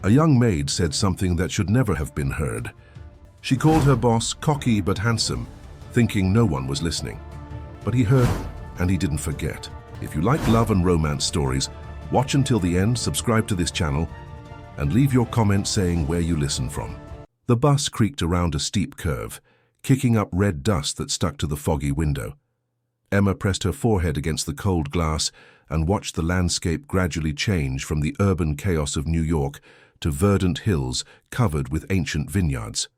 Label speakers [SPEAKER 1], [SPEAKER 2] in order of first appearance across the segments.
[SPEAKER 1] A young maid said something that should never have been heard. She called her boss cocky but handsome, thinking no one was listening. But he heard, and he didn't forget. If you like love and romance stories, watch until the end, subscribe to this channel, and leave your comment saying where you listen from. The bus creaked around a steep curve, kicking up red dust that stuck to the foggy window. Emma pressed her forehead against the cold glass and watched the landscape gradually change from the urban chaos of New York to verdant hills covered with ancient vineyards.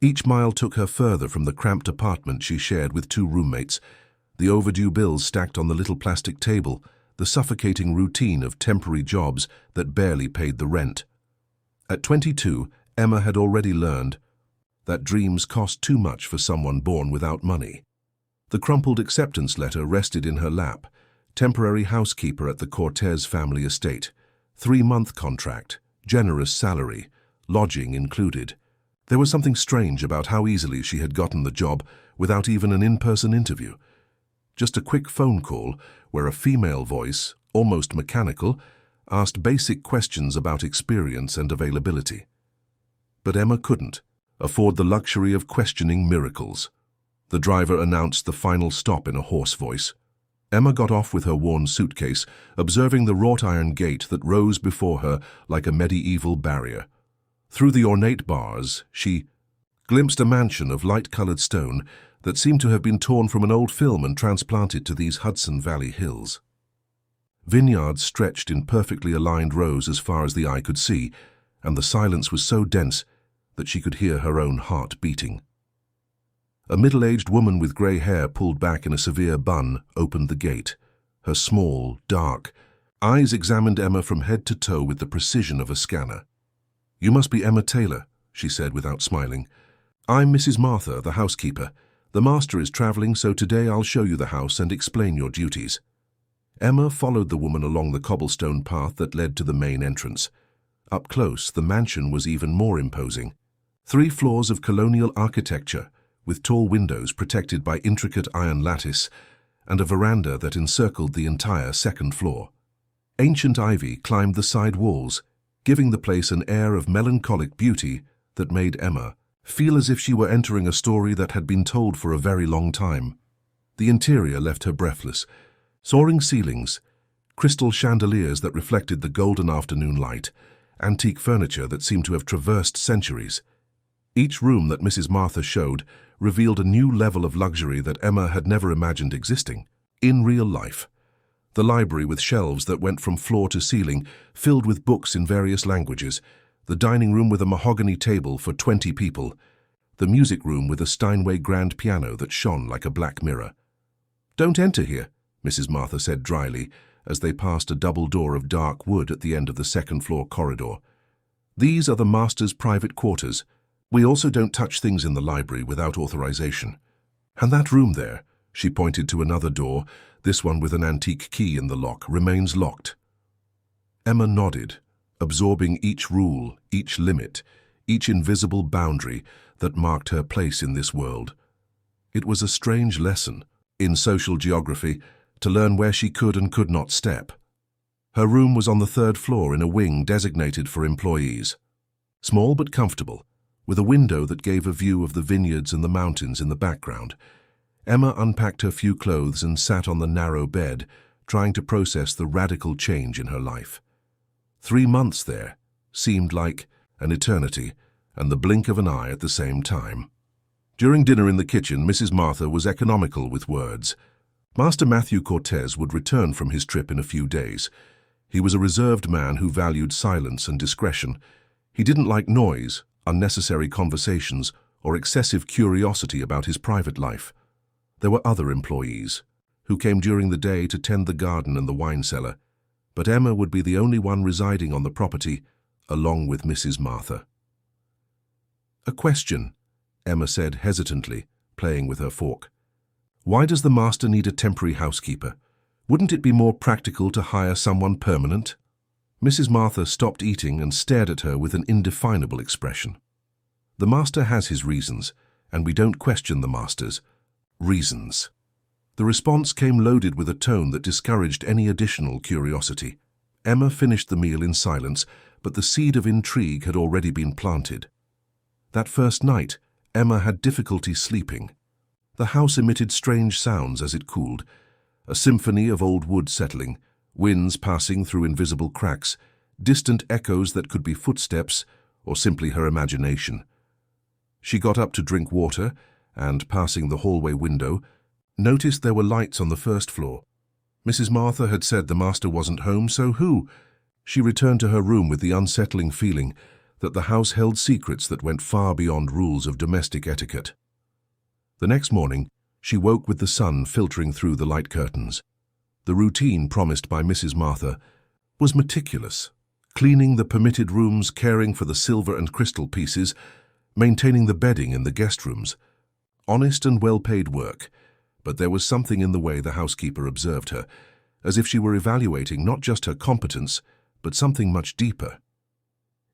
[SPEAKER 1] Each mile took her further from the cramped apartment she shared with two roommates, the overdue bills stacked on the little plastic table, the suffocating routine of temporary jobs that barely paid the rent. At 22, Emma had already learned that dreams cost too much for someone born without money. The crumpled acceptance letter rested in her lap. Temporary housekeeper at the Cortez family estate. 3-month contract. Generous salary. Lodging included. There was something strange about how easily she had gotten the job without even an in-person interview. Just a quick phone call where a female voice, almost mechanical, asked basic questions about experience and availability. But Emma couldn't afford the luxury of questioning miracles. The driver announced the final stop in a hoarse voice. Emma got off with her worn suitcase, observing the wrought iron gate that rose before her like a medieval barrier. Through the ornate bars, she glimpsed a mansion of light-colored stone that seemed to have been torn from an old film and transplanted to these Hudson Valley hills. Vineyards stretched in perfectly aligned rows as far as the eye could see, and the silence was so dense that she could hear her own heart beating. A middle-aged woman with grey hair pulled back in a severe bun opened the gate. Her small, dark eyes examined Emma from head to toe with the precision of a scanner. "You must be Emma Taylor," she said without smiling. "I'm Mrs. Martha, the housekeeper. The master is traveling, so today I'll show you the house and explain your duties." Emma followed the woman along the cobblestone path that led to the main entrance. Up close, the mansion was even more imposing. 3 floors of colonial architecture, with tall windows protected by intricate iron lattice, and a veranda that encircled the entire second floor. Ancient ivy climbed the side walls, giving the place an air of melancholic beauty that made Emma feel as if she were entering a story that had been told for a very long time. The interior left her breathless. Soaring ceilings, crystal chandeliers that reflected the golden afternoon light, antique furniture that seemed to have traversed centuries. Each room that Mrs. Martha showed revealed a new level of luxury that Emma had never imagined existing, in real life. The library with shelves that went from floor to ceiling, filled with books in various languages, the dining room with a mahogany table for 20 people, the music room with a Steinway grand piano that shone like a black mirror. "Don't enter here," Mrs. Martha said dryly, as they passed a double door of dark wood at the end of the second-floor corridor. "These are the master's private quarters. We also don't touch things in the library without authorization. And that room there," she pointed to another door, this one with an antique key in the lock, "remains locked." Emma nodded, absorbing each rule, each limit, each invisible boundary that marked her place in this world. It was a strange lesson in social geography to learn where she could and could not step. Her room was on the 3rd floor in a wing designated for employees. Small but comfortable, with a window that gave a view of the vineyards and the mountains in the background. Emma unpacked her few clothes and sat on the narrow bed, trying to process the radical change in her life. 3 months there seemed like an eternity and the blink of an eye at the same time. During dinner in the kitchen, Mrs. Martha was economical with words. Master Matthew Cortez would return from his trip in a few days. He was a reserved man who valued silence and discretion. He didn't like noise, unnecessary conversations, or excessive curiosity about his private life. There were other employees who came during the day to tend the garden and the wine cellar, but Emma would be the only one residing on the property, along with Mrs. Martha. "A question," Emma said hesitantly, playing with her fork. "Why does the master need a temporary housekeeper? Wouldn't it be more practical to hire someone permanent?" Mrs. Martha stopped eating and stared at her with an indefinable expression. "The master has his reasons, and we don't question the master's reasons." The response came loaded with a tone that discouraged any additional curiosity. Emma finished the meal in silence, but the seed of intrigue had already been planted. That first night, Emma had difficulty sleeping. The house emitted strange sounds as it cooled, a symphony of old wood settling, winds passing through invisible cracks, distant echoes that could be footsteps or simply her imagination. She got up to drink water and, passing the hallway window, noticed there were lights on the first floor. Mrs. Martha had said the master wasn't home, so who? She returned to her room with the unsettling feeling that the house held secrets that went far beyond rules of domestic etiquette. The next morning, she woke with the sun filtering through the light curtains. The routine promised by Mrs. Martha was meticulous, cleaning the permitted rooms, caring for the silver and crystal pieces, maintaining the bedding in the guest rooms. Honest and well-paid work, but there was something in the way the housekeeper observed her, as if she were evaluating not just her competence, but something much deeper.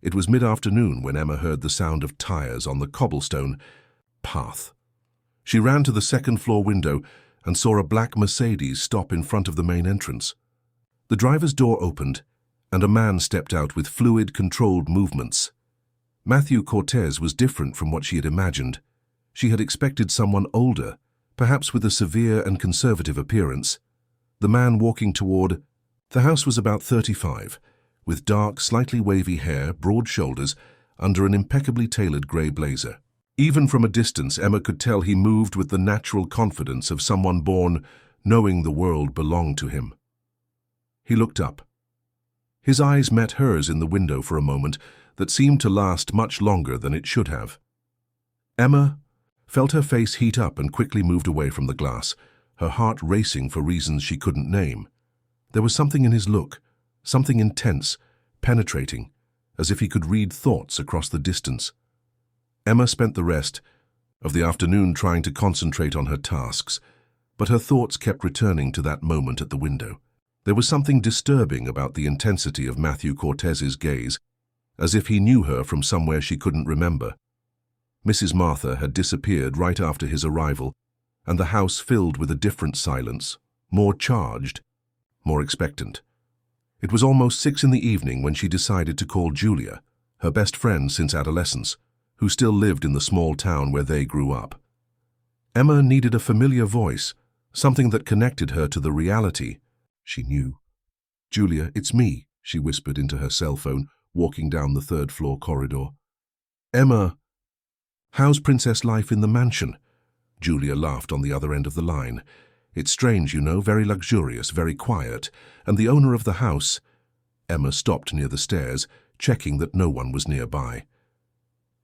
[SPEAKER 1] It was mid-afternoon when Emma heard the sound of tires on the cobblestone path. She ran to the second-floor window and saw a black Mercedes stop in front of the main entrance. The driver's door opened, and a man stepped out with fluid, controlled movements. Matthew Cortez was different from what she had imagined. She had expected someone older, perhaps with a severe and conservative appearance. The man walking toward the house was about 35, with dark, slightly wavy hair, broad shoulders, under an impeccably tailored grey blazer. Even from a distance, Emma could tell he moved with the natural confidence of someone born knowing the world belonged to him. He looked up. His eyes met hers in the window for a moment that seemed to last much longer than it should have. Emma felt her face heat up and quickly moved away from the glass, her heart racing for reasons she couldn't name. There was something in his look, something intense, penetrating, as if he could read thoughts across the distance. Emma spent the rest of the afternoon trying to concentrate on her tasks, but her thoughts kept returning to that moment at the window. There was something disturbing about the intensity of Matthew Cortez's gaze, as if he knew her from somewhere she couldn't remember. Mrs. Martha had disappeared right after his arrival, and the house filled with a different silence, more charged, more expectant. It was almost 6 in the evening when she decided to call Julia, her best friend since adolescence, who still lived in the small town where they grew up. Emma needed a familiar voice, something that connected her to the reality she knew. "Julia, it's me," she whispered into her cell phone, walking down the third-floor corridor. "Emma, how's princess life in the mansion?" Julia laughed on the other end of the line. "It's strange, you know, very luxurious, very quiet, and the owner of the house—" Emma stopped near the stairs, checking that no one was nearby.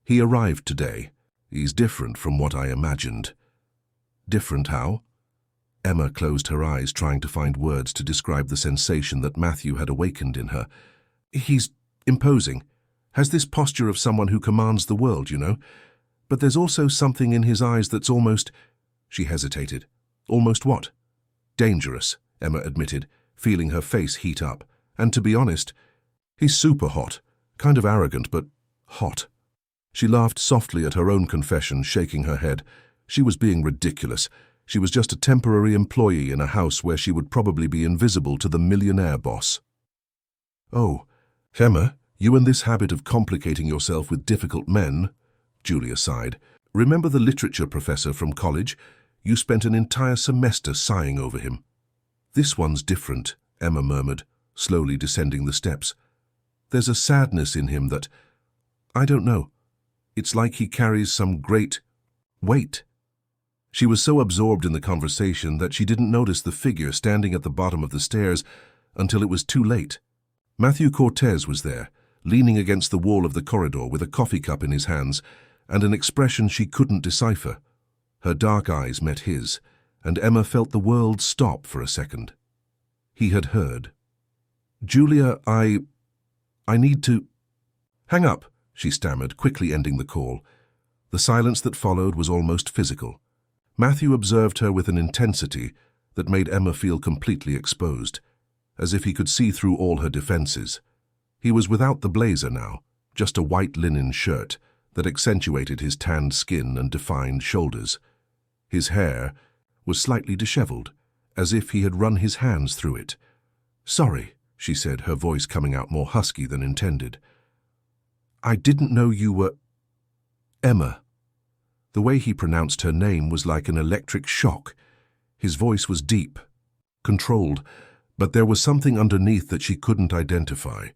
[SPEAKER 1] "He arrived today. He's different from what I imagined." "Different how?" Emma closed her eyes, trying to find words to describe the sensation that Matthew had awakened in her. "He's imposing. Has this posture of someone who commands the world, you know. But there's also something in his eyes that's almost—" She hesitated. "Almost what?" "Dangerous," Emma admitted, feeling her face heat up. "And to be honest, he's super hot. Kind of arrogant, but hot." She laughed softly at her own confession, shaking her head. She was being ridiculous. She was just a temporary employee in a house where she would probably be invisible to the millionaire boss. "Oh, Emma, you and this habit of complicating yourself with difficult men," Julia sighed. "Remember the literature professor from college? You spent an entire semester sighing over him." "This one's different," Emma murmured, slowly descending the steps. "There's a sadness in him that, I don't know. It's like he carries some great weight." She was so absorbed in the conversation that she didn't notice the figure standing at the bottom of the stairs until it was too late. Matthew Cortez was there, leaning against the wall of the corridor with a coffee cup in his hands and an expression she couldn't decipher. Her dark eyes met his, and Emma felt the world stop for a second. He had heard. "Julia, I need to—" "Hang up," she stammered, quickly ending the call. The silence that followed was almost physical. Matthew observed her with an intensity that made Emma feel completely exposed, as if he could see through all her defenses. He was without the blazer now, just a white linen shirt that accentuated his tanned skin and defined shoulders. His hair was slightly disheveled, as if he had run his hands through it. "Sorry," she said, her voice coming out more husky than intended. I didn't know you were... Emma. The way he pronounced her name was like an electric shock. His voice was deep, controlled, but there was something underneath that she couldn't identify.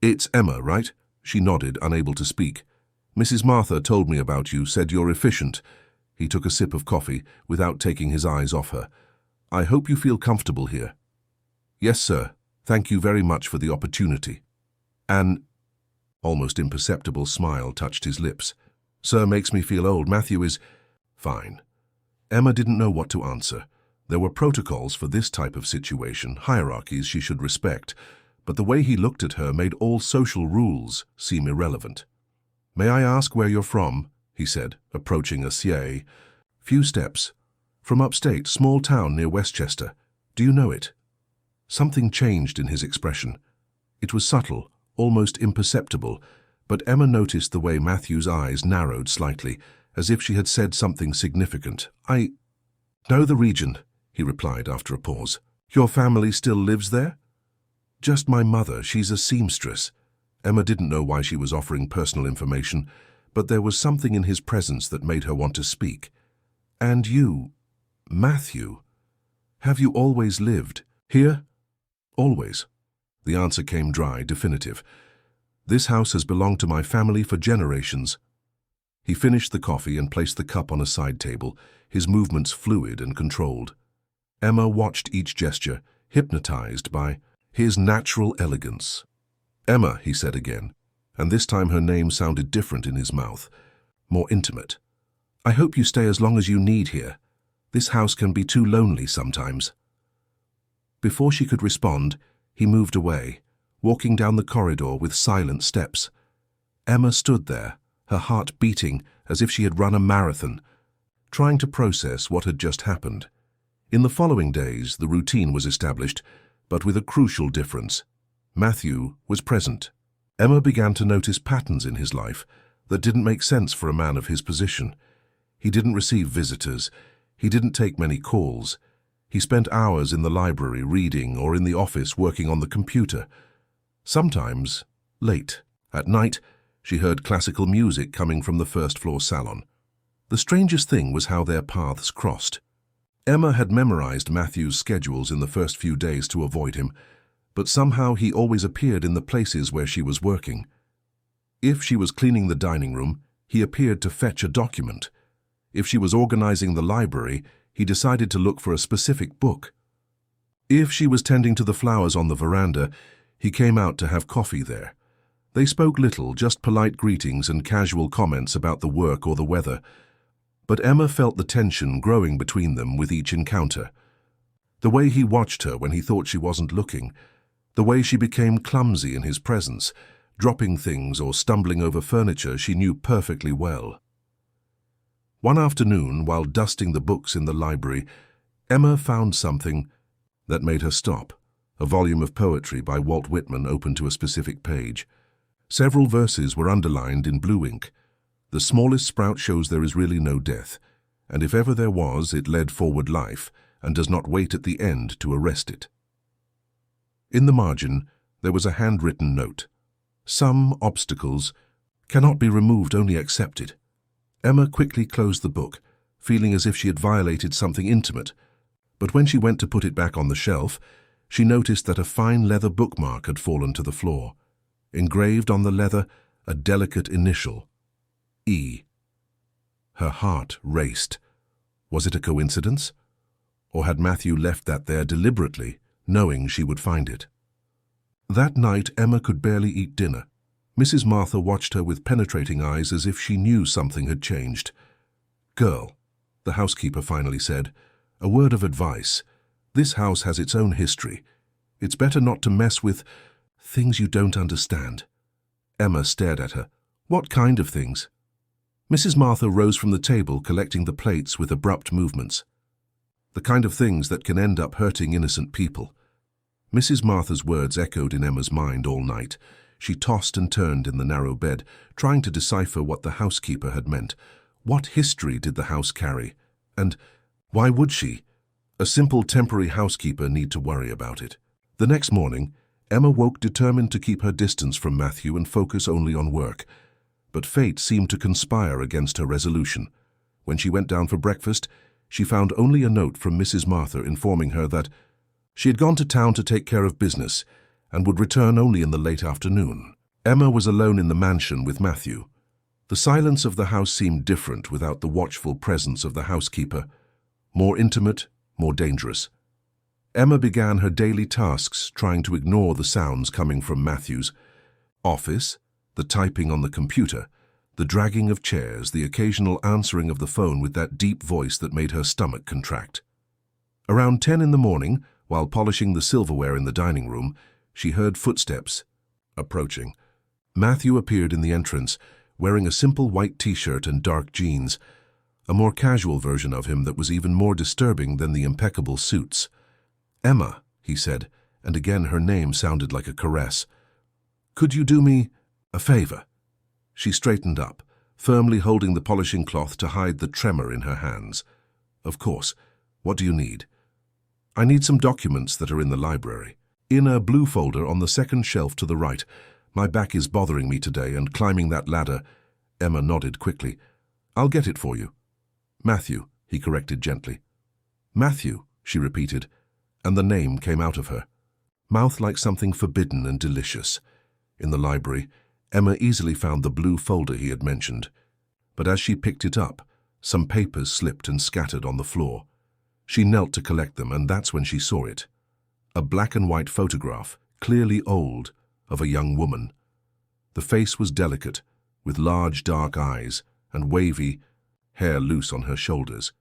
[SPEAKER 1] It's Emma, right? She nodded, unable to speak. Mrs. Martha told me about you, said you're efficient. He took a sip of coffee without taking his eyes off her. I hope you feel comfortable here. Yes, sir. Thank you very much for the opportunity. An almost imperceptible smile touched his lips. Sir makes me feel old. Matthew is... Fine. Emma didn't know what to answer. There were protocols for this type of situation, hierarchies she should respect, but the way he looked at her made all social rules seem irrelevant. May I ask where you're from? He said, approaching a sié. Few steps. From upstate, small town near Westchester. Do you know it? Something changed in his expression. It was subtle, almost imperceptible, but Emma noticed the way Matthew's eyes narrowed slightly, as if she had said something significant. I know the region, he replied after a pause. Your family still lives there? Just my mother. She's a seamstress. Emma didn't know why she was offering personal information, but there was something in his presence that made her want to speak. And you, Matthew, have you always lived here? Always. The answer came dry, definitive. This house has belonged to my family for generations. He finished the coffee and placed the cup on a side table, his movements fluid and controlled. Emma watched each gesture, hypnotized by his natural elegance. Emma, he said again, and this time her name sounded different in his mouth, more intimate. I hope you stay as long as you need here. This house can be too lonely sometimes. Before she could respond, he moved away, walking down the corridor with silent steps. Emma stood there, her heart beating as if she had run a marathon, trying to process what had just happened. In the following days, the routine was established, but with a crucial difference. Matthew was present. Emma began to notice patterns in his life that didn't make sense for a man of his position. He didn't receive visitors. He didn't take many calls. He spent hours in the library reading or in the office working on the computer. Sometimes, late, at night, she heard classical music coming from the first-floor salon. The strangest thing was how their paths crossed. Emma had memorized Matthew's schedules in the first few days to avoid him, but somehow he always appeared in the places where she was working. If she was cleaning the dining room, he appeared to fetch a document. If she was organizing the library, he decided to look for a specific book. If she was tending to the flowers on the veranda, he came out to have coffee there. They spoke little, just polite greetings and casual comments about the work or the weather. But Emma felt the tension growing between them with each encounter. The way he watched her when he thought she wasn't looking, the way she became clumsy in his presence, dropping things or stumbling over furniture she knew perfectly well. One afternoon, while dusting the books in the library, Emma found something that made her stop, a volume of poetry by Walt Whitman open to a specific page. Several verses were underlined in blue ink. The smallest sprout shows there is really no death, and if ever there was, it led forward life, and does not wait at the end to arrest it. In the margin, there was a handwritten note. Some obstacles cannot be removed, only accepted. Emma quickly closed the book, feeling as if she had violated something intimate, but when she went to put it back on the shelf, she noticed that a fine leather bookmark had fallen to the floor. Engraved on the leather, a delicate initial, E. Her heart raced. Was it a coincidence? Or had Matthew left that there deliberately, knowing she would find it? That night, Emma could barely eat dinner. Mrs. Martha watched her with penetrating eyes as if she knew something had changed. Girl, the housekeeper finally said, a word of advice. This house has its own history. It's better not to mess with things you don't understand. Emma stared at her. What kind of things? Mrs. Martha rose from the table, collecting the plates with abrupt movements. The kind of things that can end up hurting innocent people. Mrs. Martha's words echoed in Emma's mind all night. She tossed and turned in the narrow bed, trying to decipher what the housekeeper had meant. What history did the house carry? And why would she, a simple temporary housekeeper, need to worry about it? The next morning, Emma woke determined to keep her distance from Matthew and focus only on work. But fate seemed to conspire against her resolution. When she went down for breakfast, she found only a note from Mrs. Martha informing her that she had gone to town to take care of business and would return only in the late afternoon. Emma was alone in the mansion with Matthew. The silence of the house seemed different without the watchful presence of the housekeeper, more intimate, more dangerous. Emma began her daily tasks, trying to ignore the sounds coming from Matthew's office, the typing on the computer, the dragging of chairs, the occasional answering of the phone with that deep voice that made her stomach contract. Around 10 in the morning, while polishing the silverware in the dining room, she heard footsteps approaching. Matthew appeared in the entrance, wearing a simple white t-shirt and dark jeans, a more casual version of him that was even more disturbing than the impeccable suits. "Emma," he said, and again her name sounded like a caress. "Could you do me a favor?" She straightened up, firmly holding the polishing cloth to hide the tremor in her hands. "Of course. What do you need?" "I need some documents that are in the library. In a blue folder on the second shelf to the right. My back is bothering me today, and climbing that ladder—" Emma nodded quickly. "I'll get it for you." "Matthew," he corrected gently. "Matthew," she repeated, and the name came out of her, mouth like something forbidden and delicious. In the library, Emma easily found the blue folder he had mentioned, but as she picked it up, some papers slipped and scattered on the floor. She knelt to collect them, and that's when she saw it. A black and white photograph, clearly old, of a young woman. The face was delicate, with large dark eyes and wavy hair loose on her shoulders.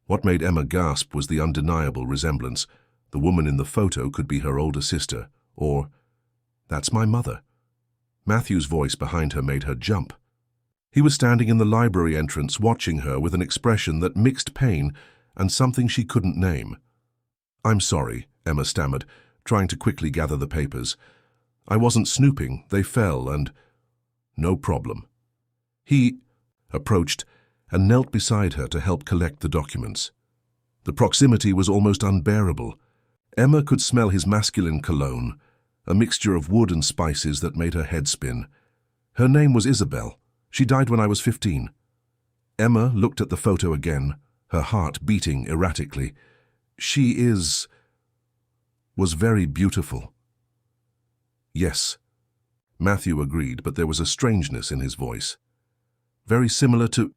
[SPEAKER 1] What made Emma gasp was the undeniable resemblance. The woman in the photo could be her older sister, or, "That's my mother." Matthew's voice behind her made her jump. He was standing in the library entrance watching her with an expression that mixed pain and something she couldn't name. "I'm sorry," Emma stammered, trying to quickly gather the papers. "I wasn't snooping, they fell and—" "No problem." He approached and knelt beside her to help collect the documents. The proximity was almost unbearable. Emma could smell his masculine cologne, a mixture of wood and spices that made her head spin. "Her name was Isabel. She died when I was 15. Emma looked at the photo again, her heart beating erratically. "She was very beautiful." "Yes," Matthew agreed, but there was a strangeness in his voice. "Very similar to—"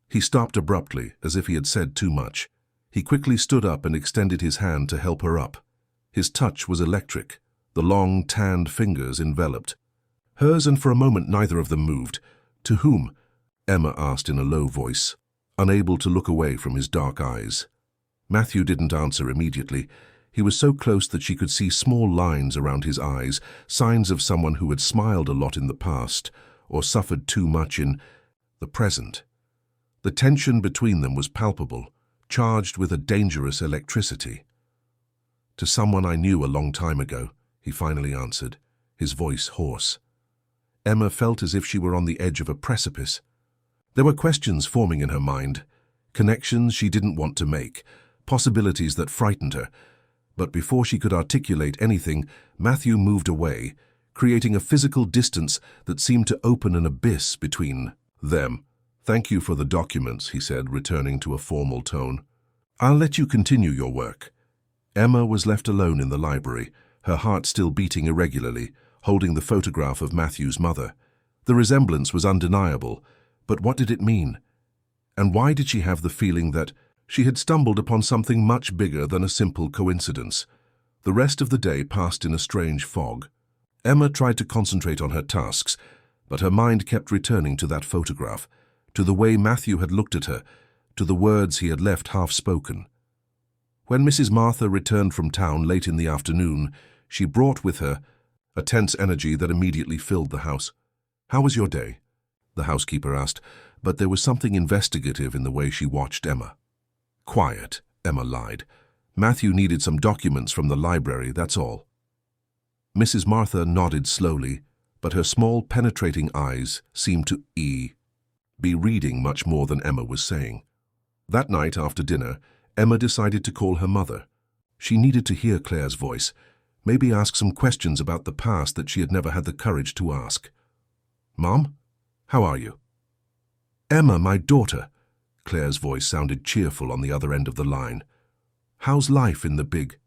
[SPEAKER 1] He stopped abruptly, as if he had said too much. He quickly stood up and extended his hand to help her up. His touch was electric, the long, tanned fingers enveloped hers, and for a moment neither of them moved. "To whom?" Emma asked in a low voice, unable to look away from his dark eyes. Matthew didn't answer immediately. He was so close that she could see small lines around his eyes, signs of someone who had smiled a lot in the past, or suffered too much in the present. The tension between them was palpable, charged with a dangerous electricity. "To someone I knew a long time ago," he finally answered, his voice hoarse. Emma felt as if she were on the edge of a precipice. There were questions forming in her mind, connections she didn't want to make, possibilities that frightened her. But before she could articulate anything, Matthew moved away, creating a physical distance that seemed to open an abyss between them. "Thank you for the documents," he said, returning to a formal tone. "I'll let you continue your work." Emma was left alone in the library, her heart still beating irregularly, holding the photograph of Matthew's mother. The resemblance was undeniable, but what did it mean? And why did she have the feeling that she had stumbled upon something much bigger than a simple coincidence? The rest of the day passed in a strange fog. Emma tried to concentrate on her tasks, but her mind kept returning to that photograph, to the way Matthew had looked at her, to the words he had left half-spoken. When Mrs. Martha returned from town late in the afternoon, she brought with her a tense energy that immediately filled the house. "How was your day?" the housekeeper asked, but there was something investigative in the way she watched Emma. "Quiet," Emma lied. "Matthew needed some documents from the library, that's all." Mrs. Martha nodded slowly, but her small, penetrating eyes seemed to be reading much more than Emma was saying. That night, after dinner, Emma decided to call her mother. She needed to hear Claire's voice. Maybe ask some questions about the past that she had never had the courage to ask. "Mom, how are you?" "Emma, my daughter." Claire's voice sounded cheerful on the other end of the line. "How's life in the big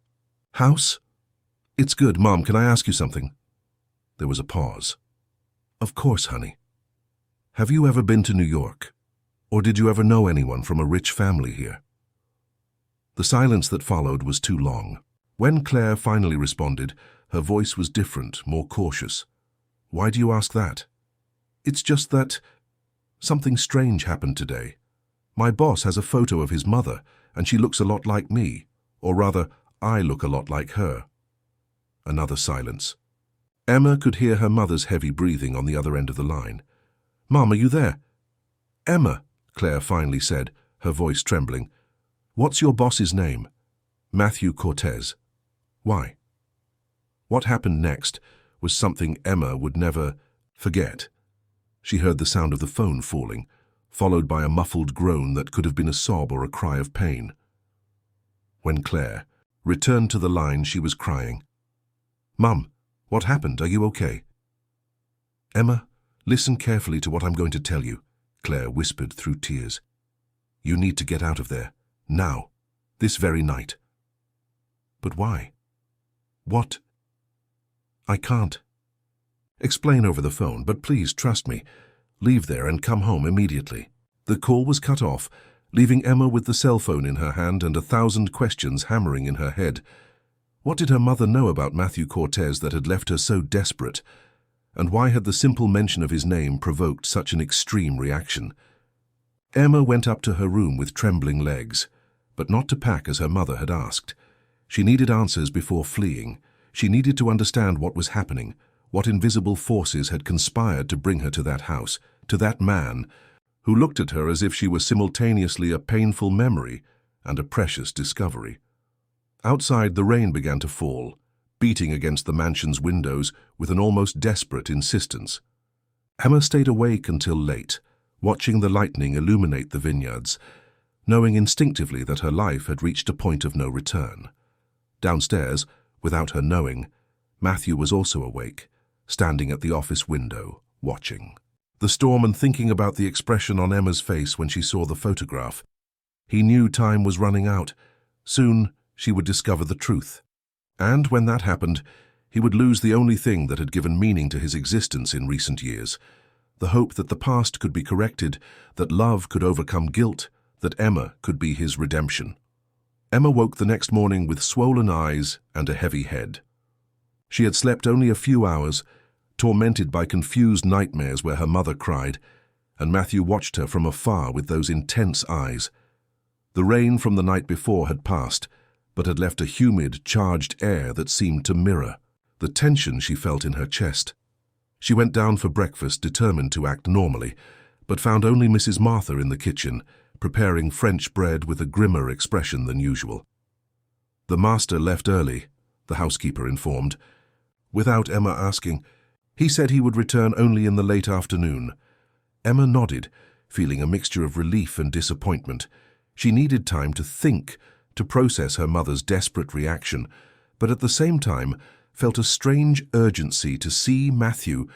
[SPEAKER 1] house?" "It's good, Mom. Can I ask you something?" There was a pause. "Of course, honey. Have you ever been to New York? Or did you ever know anyone from a rich family here?" The silence that followed was too long. When Claire finally responded, her voice was different, more cautious. "Why do you ask that?" "It's just that something strange happened today. My boss has a photo of his mother, and she looks a lot like me, or rather, I look a lot like her." Another silence. Emma could hear her mother's heavy breathing on the other end of the line. "Mom, are you there?" "Emma," Claire finally said, her voice trembling. "What's your boss's name?" "Matthew Cortez." "Why?" What happened next was something Emma would never forget. She heard the sound of the phone falling, followed by a muffled groan that could have been a sob or a cry of pain. When Claire returned to the line, she was crying. "Mum, what happened? Are you okay?" "Emma, listen carefully to what I'm going to tell you," Claire whispered through tears. "You need to get out of there, now, this very night." "But why? What?" "I can't explain over the phone, but please trust me. Leave there and come home immediately." The call was cut off, leaving Emma with the cell phone in her hand and 1,000 questions hammering in her head. What did her mother know about Matthew Cortez that had left her so desperate? And why had the simple mention of his name provoked such an extreme reaction? Emma went up to her room with trembling legs, but not to pack as her mother had asked. She needed answers before fleeing. She needed to understand what was happening, what invisible forces had conspired to bring her to that house, to that man, who looked at her as if she were simultaneously a painful memory and a precious discovery. Outside, the rain began to fall, beating against the mansion's windows with an almost desperate insistence. Emma stayed awake until late, watching the lightning illuminate the vineyards, knowing instinctively that her life had reached a point of no return. Downstairs, without her knowing, Matthew was also awake, standing at the office window, watching the storm and thinking about the expression on Emma's face when she saw the photograph. He knew time was running out. Soon, she would discover the truth. And when that happened, he would lose the only thing that had given meaning to his existence in recent years, the hope that the past could be corrected, that love could overcome guilt, that Emma could be his redemption. Emma woke the next morning with swollen eyes and a heavy head. She had slept only a few hours, tormented by confused nightmares where her mother cried, and Matthew watched her from afar with those intense eyes. The rain from the night before had passed, but had left a humid, charged air that seemed to mirror the tension she felt in her chest. She went down for breakfast, determined to act normally, but found only Mrs. Martha in the kitchen, preparing French bread with a grimmer expression than usual. The master left early, the housekeeper informed. Without Emma asking, he said he would return only in the late afternoon. Emma nodded, feeling a mixture of relief and disappointment. She needed time to think, to process her mother's desperate reaction, but at the same time felt a strange urgency to see Matthew,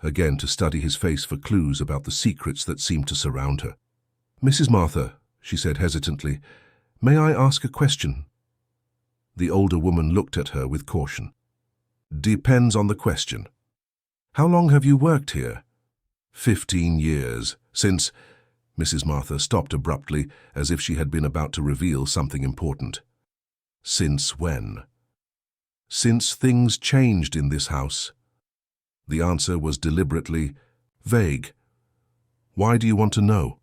[SPEAKER 1] again to study his face for clues about the secrets that seemed to surround her. "Mrs. Martha," she said hesitantly, "may I ask a question?" The older woman looked at her with caution. "Depends on the question." "How long have you worked here?" 15 years, since—" Mrs. Martha stopped abruptly, as if she had been about to reveal something important. "Since when?" "Since things changed in this house." The answer was deliberately vague. "Why do you want to know?"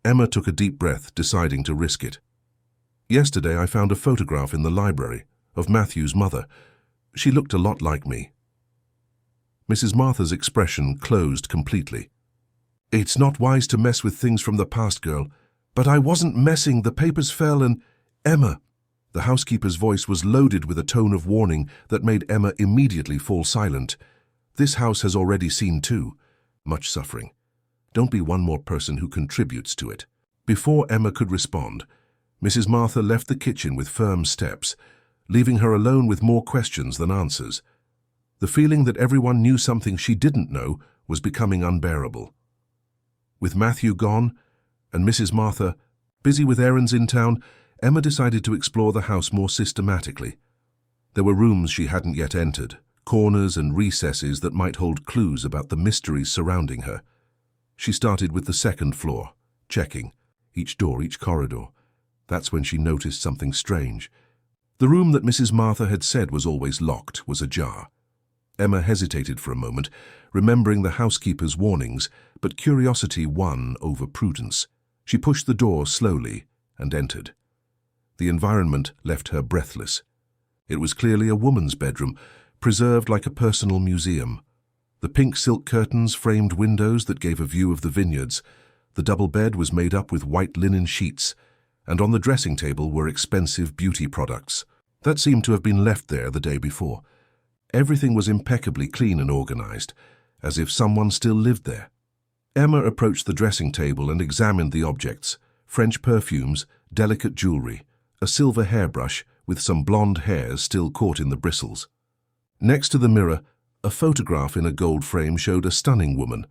[SPEAKER 1] Emma took a deep breath, deciding to risk it. "Yesterday I found a photograph in the library of Matthew's mother. She looked a lot like me." Mrs. Martha's expression closed completely. "It's not wise to mess with things from the past, girl. But I wasn't messing. The papers fell and—" "Emma!" The housekeeper's voice was loaded with a tone of warning that made Emma immediately fall silent. "This house has already seen too much suffering. Don't be one more person who contributes to it." Before Emma could respond, Mrs. Martha left the kitchen with firm steps, leaving her alone with more questions than answers. The feeling that everyone knew something she didn't know was becoming unbearable. With Matthew gone, and Mrs. Martha busy with errands in town, Emma decided to explore the house more systematically. There were rooms she hadn't yet entered, corners and recesses that might hold clues about the mysteries surrounding her. She started with the second floor, checking each door, each corridor. That's when she noticed something strange. The room that Mrs. Martha had said was always locked was ajar. Emma hesitated for a moment, remembering the housekeeper's warnings, but curiosity won over prudence. She pushed the door slowly and entered. The environment left her breathless. It was clearly a woman's bedroom, preserved like a personal museum. The pink silk curtains framed windows that gave a view of the vineyards. The double bed was made up with white linen sheets, and on the dressing table were expensive beauty products that seemed to have been left there the day before. Everything was impeccably clean and organized, as if someone still lived there. Emma approached the dressing table and examined the objects: French perfumes, delicate jewelry, a silver hairbrush with some blonde hairs still caught in the bristles. Next to the mirror, a photograph in a gold frame showed a stunning woman,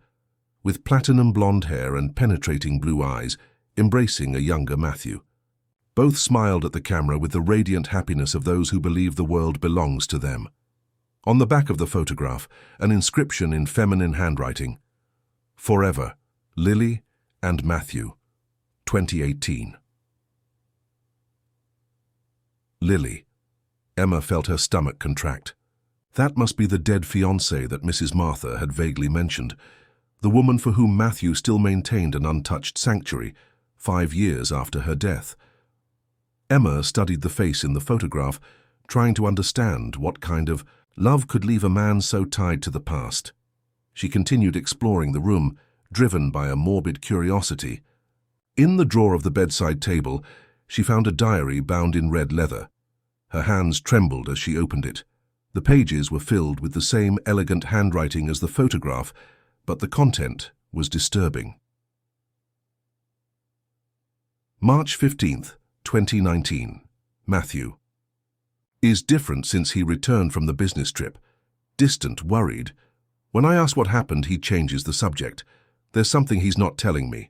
[SPEAKER 1] with platinum blonde hair and penetrating blue eyes, embracing a younger Matthew. Both smiled at the camera with the radiant happiness of those who believe the world belongs to them. On the back of the photograph, an inscription in feminine handwriting: "Forever, Lily and Matthew, 2018. Lily. Emma felt her stomach contract. That must be the dead fiancé that Mrs. Martha had vaguely mentioned, the woman for whom Matthew still maintained an untouched sanctuary 5 years after her death. Emma studied the face in the photograph, trying to understand what kind of love could leave a man so tied to the past. She continued exploring the room, driven by a morbid curiosity. In the drawer of the bedside table, she found a diary bound in red leather. Her hands trembled as she opened it. The pages were filled with the same elegant handwriting as the photograph, but the content was disturbing. March 15th, 2019. Matthew. Is different since he returned from the business trip. Distant, worried. When I ask what happened, he changes the subject. There's something he's not telling me.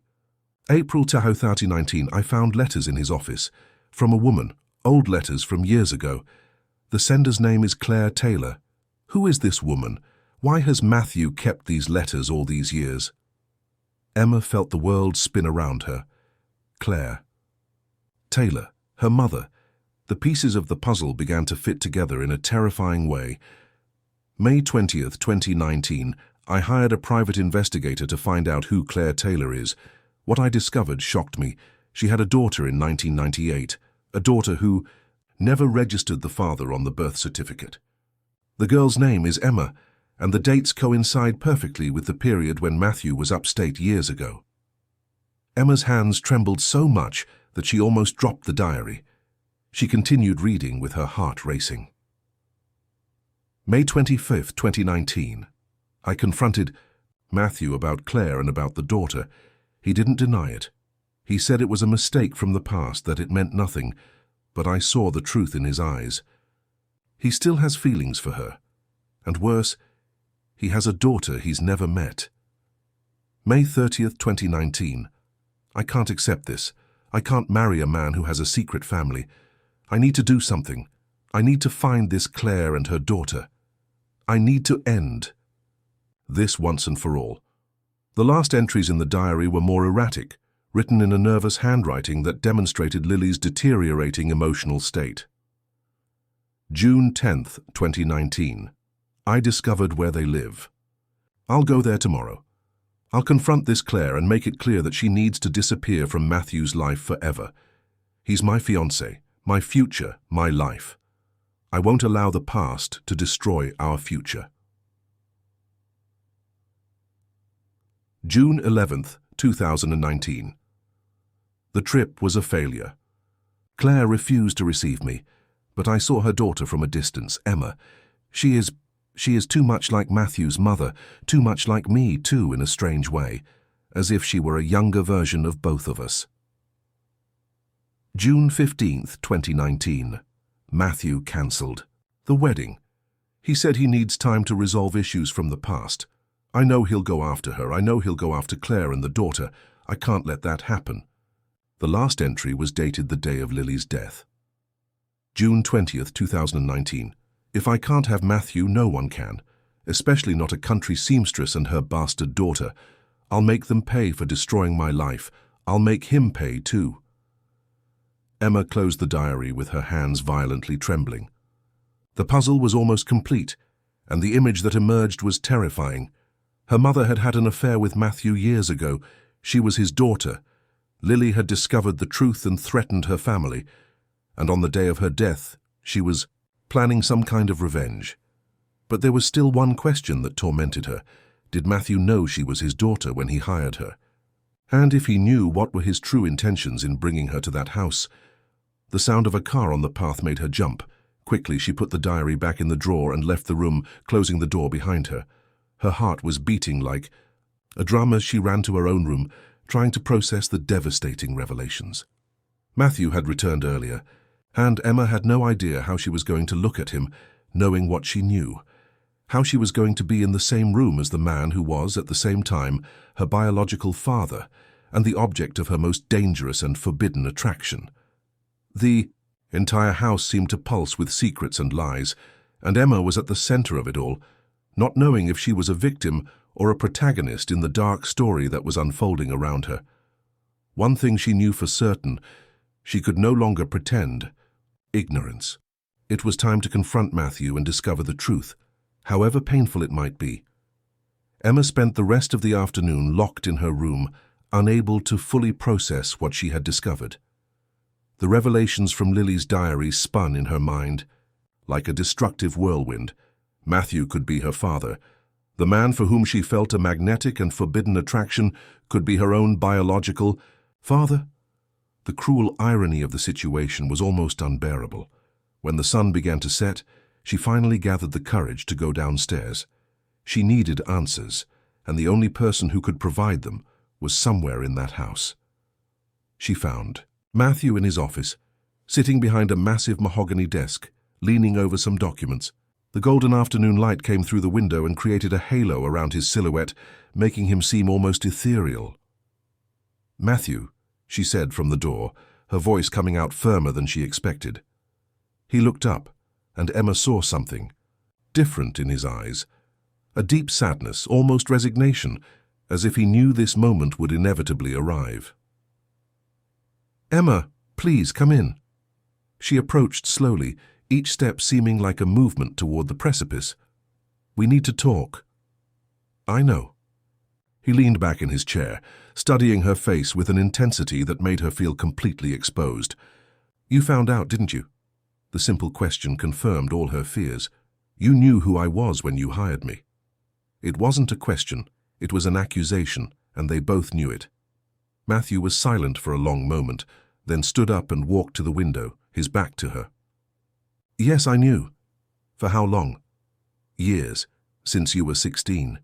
[SPEAKER 1] April 2019, I found letters in his office. From a woman. Old letters from years ago. The sender's name is Claire Taylor. Who is this woman? Why has Matthew kept these letters all these years? Emma felt the world spin around her. Claire. Taylor. Her mother. The pieces of the puzzle began to fit together in a terrifying way. May 20th, 2019, I hired a private investigator to find out who Claire Taylor is. What I discovered shocked me. She had a daughter in 1998, a daughter who never registered the father on the birth certificate. The girl's name is Emma, and the dates coincide perfectly with the period when Matthew was upstate years ago. Emma's hands trembled so much that she almost dropped the diary. She continued reading with her heart racing. May 25th, 2019. I confronted Matthew about Claire and about the daughter. He didn't deny it. He said it was a mistake from the past, that it meant nothing, but I saw the truth in his eyes. He still has feelings for her. And worse, he has a daughter he's never met. May 30th, 2019. I can't accept this. I can't marry a man who has a secret family. I need to do something. I need to find this Claire and her daughter. I need to end this once and for all. The last entries in the diary were more erratic, written in a nervous handwriting that demonstrated Lily's deteriorating emotional state. June 10th, 2019. I discovered where they live. I'll go there tomorrow. I'll confront this Claire and make it clear that she needs to disappear from Matthew's life forever. He's my fiancé, my future, my life. I won't allow the past to destroy our future. June 11th, 2019. The trip was a failure. Claire refused to receive me, but I saw her daughter from a distance, Emma. She is too much like Matthew's mother, too much like me too in a strange way, as if she were a younger version of both of us. June 15th, 2019. Matthew cancelled. The wedding. He said he needs time to resolve issues from the past. I know he'll go after her. I know he'll go after Claire and the daughter. I can't let that happen. The last entry was dated the day of Lily's death. June 20th, 2019. If I can't have Matthew, no one can. Especially not a country seamstress and her bastard daughter. I'll make them pay for destroying my life. I'll make him pay too. Emma closed the diary with her hands violently trembling. The puzzle was almost complete, and the image that emerged was terrifying. Her mother had had an affair with Matthew years ago. She was his daughter. Lily had discovered the truth and threatened her family, and on the day of her death, she was planning some kind of revenge. But there was still one question that tormented her. Did Matthew know she was his daughter when he hired her? And if he knew, what were his true intentions in bringing her to that house? The sound of a car on the path made her jump. Quickly, she put the diary back in the drawer and left the room, closing the door behind her. Her heart was beating like a drum as she ran to her own room, trying to process the devastating revelations. Matthew had returned earlier, and Emma had no idea how she was going to look at him, knowing what she knew. How she was going to be in the same room as the man who was, at the same time, her biological father and the object of her most dangerous and forbidden attraction. The entire house seemed to pulse with secrets and lies, and Emma was at the center of it all, not knowing if she was a victim or a protagonist in the dark story that was unfolding around her. One thing she knew for certain: she could no longer pretend. Ignorance. It was time to confront Matthew and discover the truth, however painful it might be. Emma spent the rest of the afternoon locked in her room, unable to fully process what she had discovered. The revelations from Lily's diary spun in her mind. Like a destructive whirlwind, Matthew could be her father. The man for whom she felt a magnetic and forbidden attraction could be her own biological father. The cruel irony of the situation was almost unbearable. When the sun began to set, she finally gathered the courage to go downstairs. She needed answers, and the only person who could provide them was somewhere in that house. She found Matthew in his office, sitting behind a massive mahogany desk, leaning over some documents. The golden afternoon light came through the window and created a halo around his silhouette, making him seem almost ethereal. "Matthew," she said from the door, her voice coming out firmer than she expected. He looked up, and Emma saw something different in his eyes. A deep sadness, almost resignation, as if he knew this moment would inevitably arrive. "Emma, please come in." She approached slowly, each step seeming like a movement toward the precipice. "We need to talk." "I know." He leaned back in his chair, studying her face with an intensity that made her feel completely exposed. "You found out, didn't you?" The simple question confirmed all her fears. "You knew who I was when you hired me." It wasn't a question, it was an accusation, and they both knew it. Matthew was silent for a long moment, then stood up and walked to the window, his back to her. "Yes, I knew." "For how long?" "Years, since you were 16.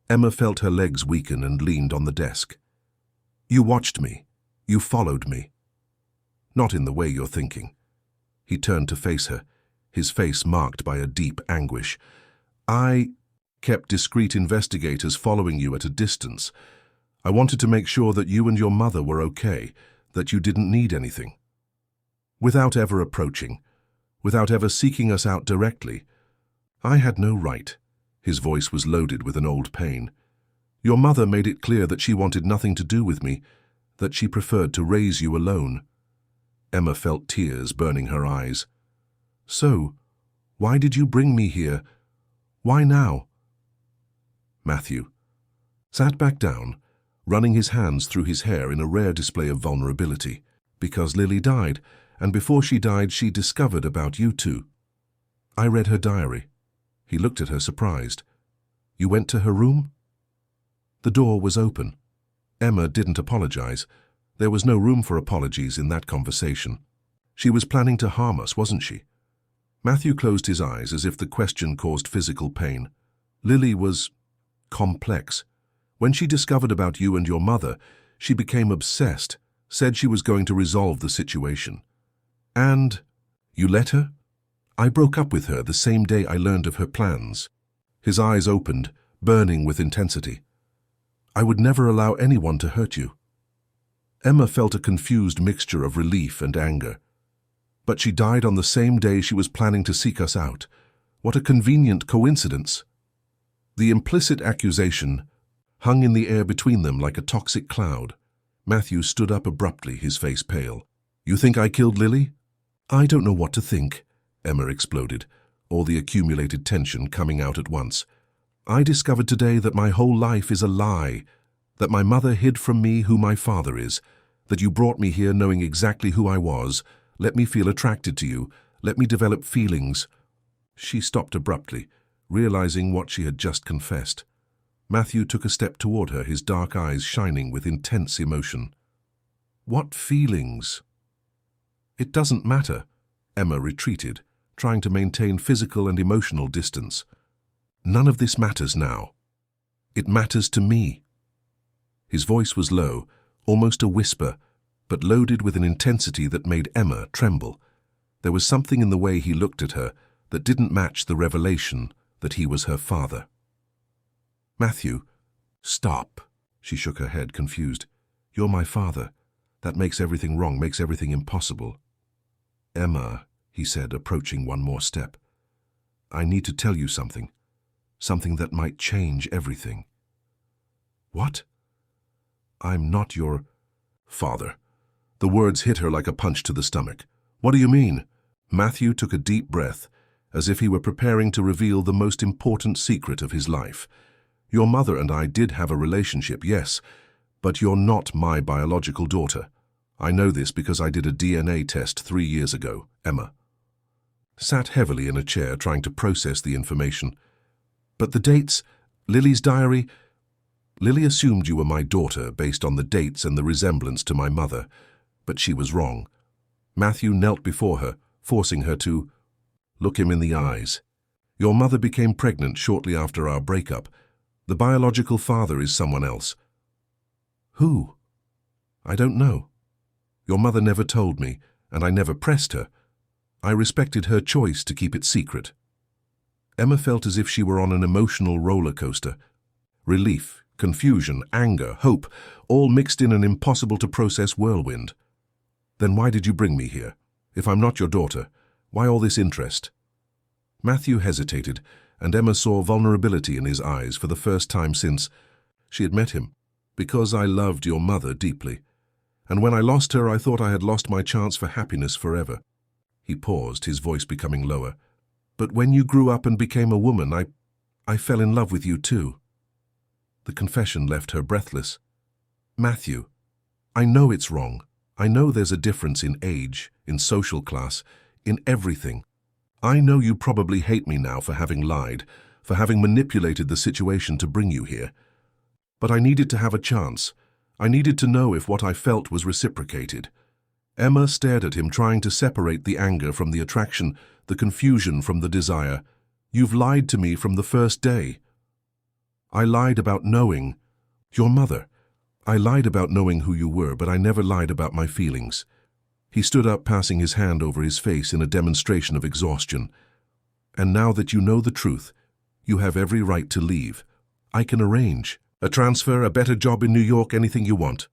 [SPEAKER 1] Emma felt her legs weaken and leaned on the desk. "You watched me. You followed me." "Not in the way you're thinking." He turned to face her, his face marked by a deep anguish. "I kept discreet investigators following you at a distance. I wanted to make sure that you and your mother were okay, that you didn't need anything. Without ever approaching, without ever seeking us out directly. I had no right." His voice was loaded with an old pain. "Your mother made it clear that she wanted nothing to do with me, that she preferred to raise you alone." Emma felt tears burning her eyes. "So, why did you bring me here? Why now?" Matthew sat back down, running his hands through his hair in a rare display of vulnerability. "Because Lily died, and before she died she discovered about you two. I read her diary." He looked at her surprised. "You went to her room?" The door was open. Emma didn't apologize. There was no room for apologies in that conversation. She was planning to harm us, wasn't she? Matthew closed his eyes as if the question caused physical pain. "Lily was complex. When she discovered about you and your mother, she became obsessed, said she was going to resolve the situation. And You let her? I broke up with her the same day I learned of her plans. His eyes opened, burning with intensity. I would never allow anyone to hurt you. Emma felt a confused mixture of relief and anger. But she died on the same day she was planning to seek us out. What a convenient coincidence. The implicit accusation hung in the air between them like a toxic cloud. Matthew stood up abruptly, his face pale. You think I killed Lily? I don't know what to think, Emma exploded, all the accumulated tension coming out at once. I discovered today that my whole life is a lie, that my mother hid from me who my father is, that you brought me here knowing exactly who I was, let me feel attracted to you, let me develop feelings. She stopped abruptly, realizing what she had just confessed. Matthew took a step toward her, his dark eyes shining with intense emotion. What feelings? It doesn't matter, Emma retreated, trying to maintain physical and emotional distance. None of this matters now. It matters to me. His voice was low, almost a whisper, but loaded with an intensity that made Emma tremble. There was something in the way he looked at her that didn't match the revelation that he was her father. Matthew, stop. She shook her head, confused. You're my father. That makes everything wrong, makes everything impossible. Emma, he said, approaching one more step. I need to tell you something. Something that might change everything. What? I'm not your father. The words hit her like a punch to the stomach. What do you mean? Matthew took a deep breath, as if he were preparing to reveal the most important secret of his life. Your mother and I did have a relationship, yes, but you're not my biological daughter. I know this because I did a DNA test 3 years ago, Emma. Sat heavily in a chair trying to process the information. But the dates, Lily's diary... Lily assumed you were my daughter based on the dates and the resemblance to my mother, but she was wrong. Matthew knelt before her, forcing her to look him in the eyes. Your mother became pregnant shortly after our breakup. The biological father is someone else. Who? I don't know. Your mother never told me, and I never pressed her. I respected her choice to keep it secret. Emma felt as if she were on an emotional roller coaster. Relief, confusion, anger, hope, all mixed in an impossible-to-process whirlwind. Then why did you bring me here? If I'm not your daughter, why all this interest? Matthew hesitated, and Emma saw vulnerability in his eyes for the first time since she had met him. Because I loved your mother deeply. And when I lost her, I thought I had lost my chance for happiness forever. He paused, his voice becoming lower. But when you grew up and became a woman, I fell in love with you too. The confession left her breathless. Matthew, I know it's wrong. I know there's a difference in age, in social class, in everything. I know you probably hate me now for having lied, for having manipulated the situation to bring you here. But I needed to have a chance. I needed to know if what I felt was reciprocated. Emma stared at him, trying to separate the anger from the attraction, the confusion from the desire. You've lied to me from the first day. I lied about knowing your mother. I lied about knowing who you were, but I never lied about my feelings. He stood up, passing his hand over his face in a demonstration of exhaustion. And now that you know the truth, you have every right to leave. I can arrange a transfer, a better job in New York, anything you want.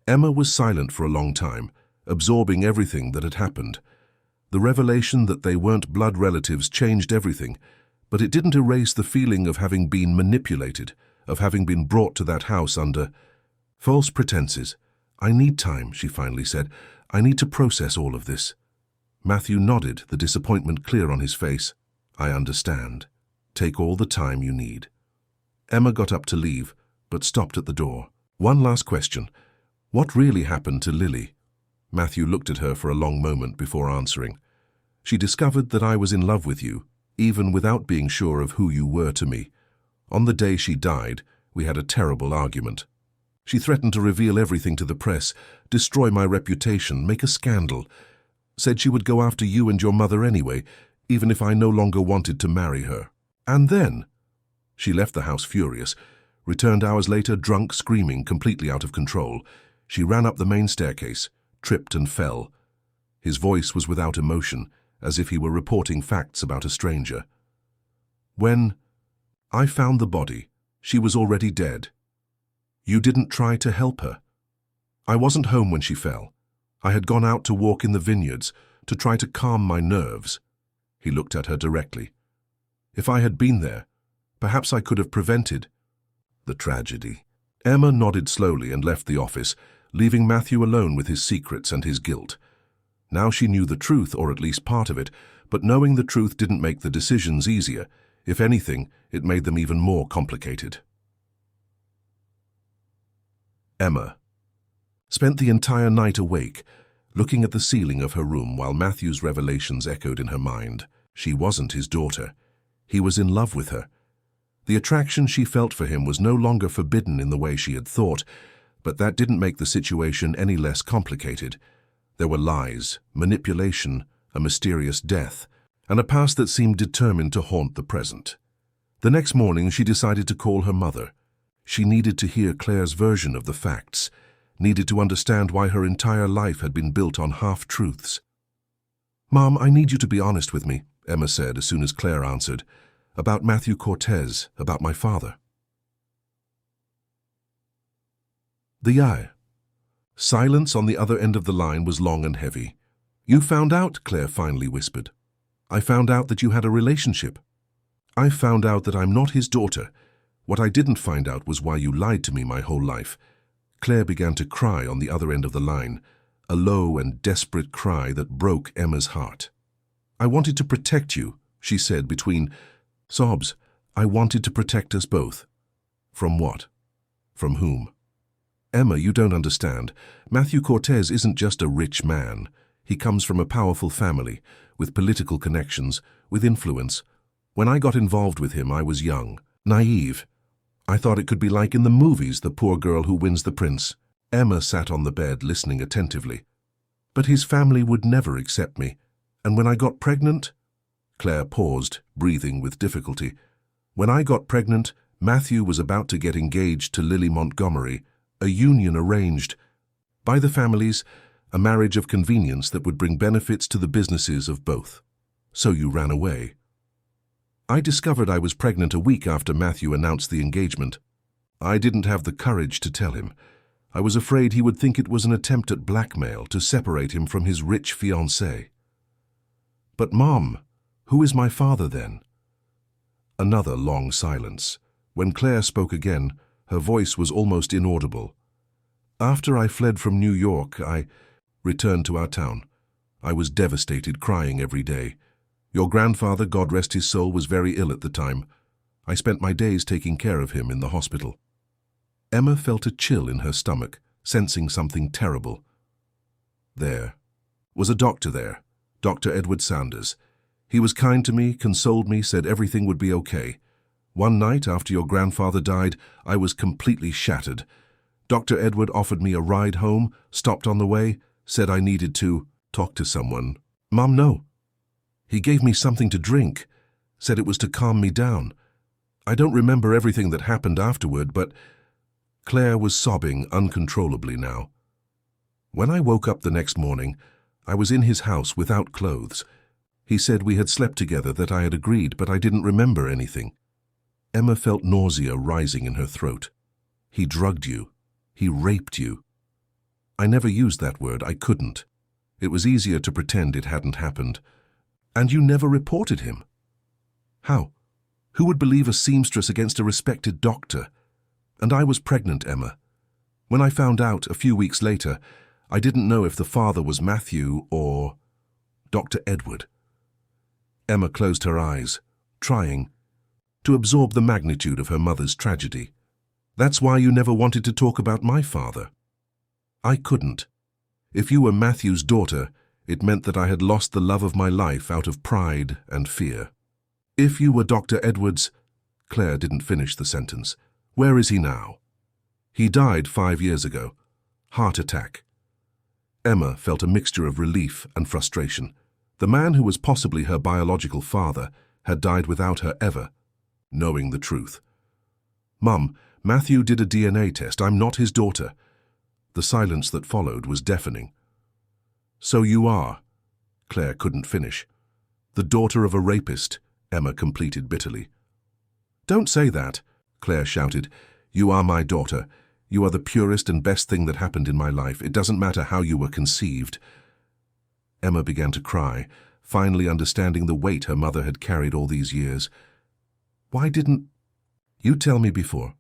[SPEAKER 1] Emma was silent for a long time, absorbing everything that had happened. The revelation that they weren't blood relatives changed everything, but it didn't erase the feeling of having been manipulated, of having been brought to that house under false pretenses. I need time, she finally said. I need to process all of this. Matthew nodded, the disappointment clear on his face. I understand. Take all the time you need. Emma got up to leave, but stopped at the door. One last question. What really happened to Lily? Matthew looked at her for a long moment before answering. She discovered that I was in love with you, even without being sure of who you were to me. On the day she died, we had a terrible argument. She threatened to reveal everything to the press, destroy my reputation, make a scandal. Said she would go after you and your mother anyway, even if I no longer wanted to marry her. And then she left the house furious, returned hours later drunk, screaming, completely out of control. She ran up the main staircase, tripped and fell. His voice was without emotion, as if he were reporting facts about a stranger. When I found the body, she was already dead. You didn't try to help her. I wasn't home when she fell. I had gone out to walk in the vineyards to try to calm my nerves. He looked at her directly. If I had been there, perhaps I could have prevented the tragedy. Emma nodded slowly and left the office, leaving Matthew alone with his secrets and his guilt. Now she knew the truth, or at least part of it, but knowing the truth didn't make the decisions easier. If anything, it made them even more complicated. Emma spent the entire night awake, looking at the ceiling of her room while Matthew's revelations echoed in her mind. She wasn't his daughter. He was in love with her. The attraction she felt for him was no longer forbidden in the way she had thought, but that didn't make the situation any less complicated. There were lies, manipulation, a mysterious death, and a past that seemed determined to haunt the present. The next morning she decided to call her mother. She needed to hear Claire's version of the facts, needed to understand why her entire life had been built on half-truths. "Mom, I need you to be honest with me," Emma said as soon as Claire answered. "About Matthew Cortez, about my father." Silence on the other end of the line was long and heavy. "You found out," Claire finally whispered. "I found out that you had a relationship. I found out that I'm not his daughter. What I didn't find out was why you lied to me my whole life." Claire began to cry on the other end of the line, a low and desperate cry that broke Emma's heart. "I wanted to protect you," she said between sobs. "I wanted to protect us both." "From what? From whom?" "Emma, you don't understand. Matthew Cortez isn't just a rich man. He comes from a powerful family, with political connections, with influence. When I got involved with him, I was young, naive. I thought it could be like in the movies, the poor girl who wins the prince." Emma sat on the bed, listening attentively. "But his family would never accept me. And when I got pregnant—" Claire paused, breathing with difficulty. "When I got pregnant, Matthew was about to get engaged to Lily Montgomery, a union arranged by the families, a marriage of convenience that would bring benefits to the businesses of both. So you ran away." "I discovered I was pregnant a week after Matthew announced the engagement. I didn't have the courage to tell him. I was afraid he would think it was an attempt at blackmail to separate him from his rich fiancée." "But Mom, who is my father then?" Another long silence. When Claire spoke again, her voice was almost inaudible. "After I fled from New York, I returned to our town. I was devastated, crying every day. Your grandfather, God rest his soul, was very ill at the time. I spent my days taking care of him in the hospital." Emma felt a chill in her stomach, sensing something terrible. There was a doctor there, Dr. Edward Sanders. He was kind to me, consoled me, said everything would be okay. One night after your grandfather died, I was completely shattered. Dr. Edward offered me a ride home, stopped on the way, said I needed to talk to someone. Mom, no. He gave me something to drink, said it was to calm me down. I don't remember everything that happened afterward, but Claire was sobbing uncontrollably now. When I woke up the next morning, I was in his house without clothes. He said we had slept together, that I had agreed, but I didn't remember anything. Emma felt nausea rising in her throat. He drugged you. He raped you. I never used that word. I couldn't. It was easier to pretend it hadn't happened. And you never reported him. How? Who would believe a seamstress against a respected doctor? And I was pregnant, Emma. When I found out a few weeks later, I didn't know if the father was Matthew or Dr. Edward. Emma closed her eyes, trying to absorb the magnitude of her mother's tragedy. That's why you never wanted to talk about my father. I couldn't. If you were Matthew's daughter, it meant that I had lost the love of my life out of pride and fear. If you were Dr. Edwards— Claire didn't finish the sentence. Where is he now? He died 5 years ago. Heart attack. Emma felt a mixture of relief and frustration. The man who was possibly her biological father had died without her ever knowing the truth. Mum, Matthew did a DNA test. I'm not his daughter. The silence that followed was deafening. So you are. Claire couldn't finish. The daughter of a rapist, Emma completed bitterly. Don't say that, Claire shouted. You are my daughter. You are the purest and best thing that happened in my life. It doesn't matter how you were conceived. Emma began to cry, finally understanding the weight her mother had carried all these years. Why didn't you tell me before?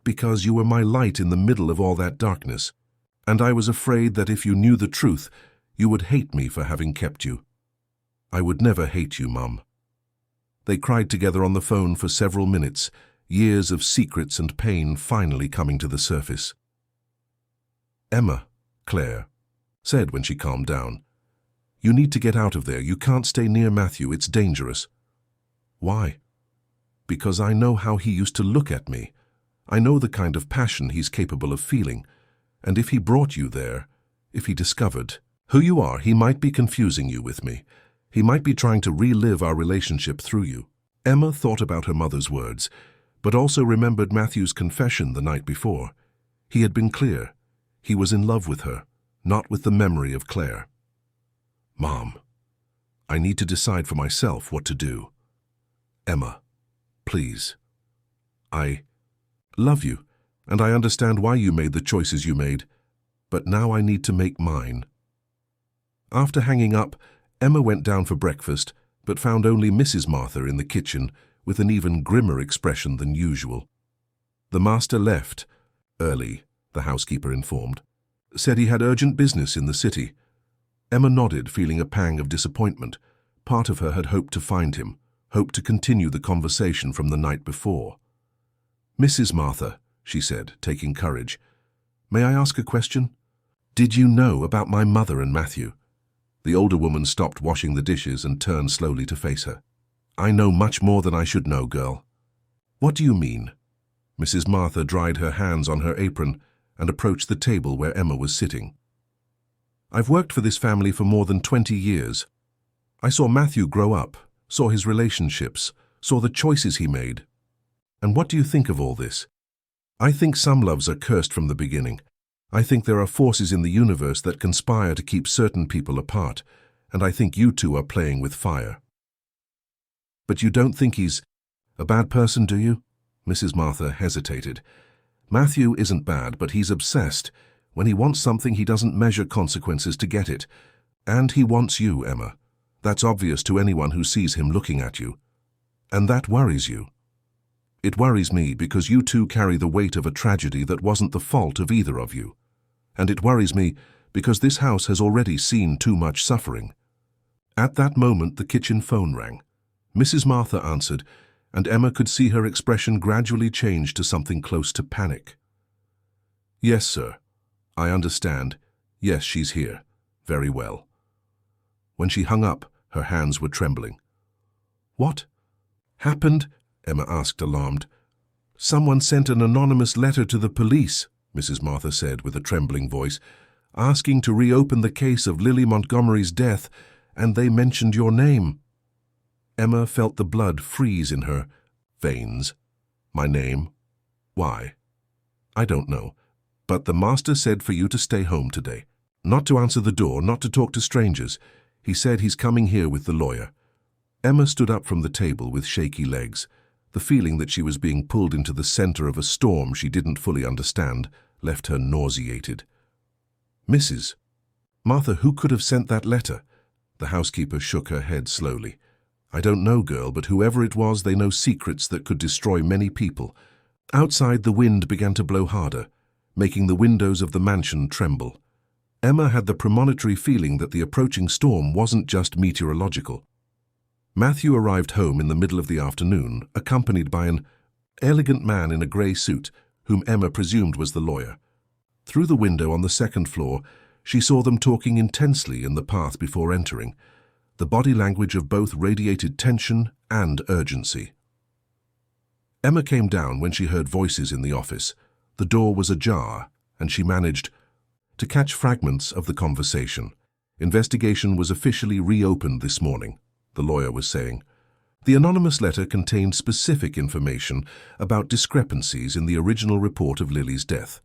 [SPEAKER 1] Because you were my light in the middle of all that darkness, and I was afraid that if you knew the truth, you would hate me for having kept you. I would never hate you, Mum. They cried together on the phone for several minutes, years of secrets and pain finally coming to the surface. Emma, Claire said when she calmed down, you need to get out of there. You can't stay near Matthew. It's dangerous. Why? Because I know how he used to look at me. I know the kind of passion he's capable of feeling. And if he brought you there, if he discovered who you are, he might be confusing you with me. He might be trying to relive our relationship through you. Emma thought about her mother's words, but also remembered Matthew's confession the night before. He had been clear. He was in love with her, not with the memory of Claire. Mom, I need to decide for myself what to do. Emma, please. I love you, and I understand why you made the choices you made, but now I need to make mine. After hanging up, Emma went down for breakfast, but found only Mrs. Martha in the kitchen with an even grimmer expression than usual. The master left early, the housekeeper informed. Said he had urgent business in the city. Emma nodded, feeling a pang of disappointment. Part of her had hoped to find him, hoped to continue the conversation from the night before. Mrs. Martha, she said, taking courage, may I ask a question? Did you know about my mother and Matthew? The older woman stopped washing the dishes and turned slowly to face her. I know much more than I should know, girl. What do you mean? Mrs. Martha dried her hands on her apron and approached the table where Emma was sitting. I've worked for this family for more than 20 years. I saw Matthew grow up, saw his relationships, saw the choices he made. And what do you think of all this? I think some loves are cursed from the beginning. I think there are forces in the universe that conspire to keep certain people apart, and I think you two are playing with fire. But you don't think he's a bad person, do you? Mrs. Martha hesitated. Matthew isn't bad, but he's obsessed. When he wants something, he doesn't measure consequences to get it. And he wants you, Emma. That's obvious to anyone who sees him looking at you. And that worries you. It worries me because you two carry the weight of a tragedy that wasn't the fault of either of you. And it worries me because this house has already seen too much suffering. At that moment, the kitchen phone rang. Mrs. Martha answered, and Emma could see her expression gradually change to something close to panic. Yes, sir. I understand. Yes, she's here. Very well. When she hung up, her hands were trembling. What happened? Emma asked, alarmed. Someone sent an anonymous letter to the police, Mrs. Martha said with a trembling voice, asking to reopen the case of Lily Montgomery's death, and they mentioned your name. Emma felt the blood freeze in her veins. My name? Why? I don't know. But the master said for you to stay home today. Not to answer the door, not to talk to strangers. He said he's coming here with the lawyer. Emma stood up from the table with shaky legs. The feeling that she was being pulled into the center of a storm she didn't fully understand left her nauseated. Mrs. Martha, who could have sent that letter? The housekeeper shook her head slowly. I don't know, girl, but whoever it was, they know secrets that could destroy many people. Outside, the wind began to blow harder, making the windows of the mansion tremble. Emma had the premonitory feeling that the approaching storm wasn't just meteorological. Matthew arrived home in the middle of the afternoon, accompanied by an elegant man in a grey suit, whom Emma presumed was the lawyer. Through the window on the second floor, she saw them talking intensely in the path before entering. The body language of both radiated tension and urgency. Emma came down when she heard voices in the office. The door was ajar, and she managed to catch fragments of the conversation. Investigation was officially reopened this morning, the lawyer was saying. The anonymous letter contained specific information about discrepancies in the original report of Lily's death.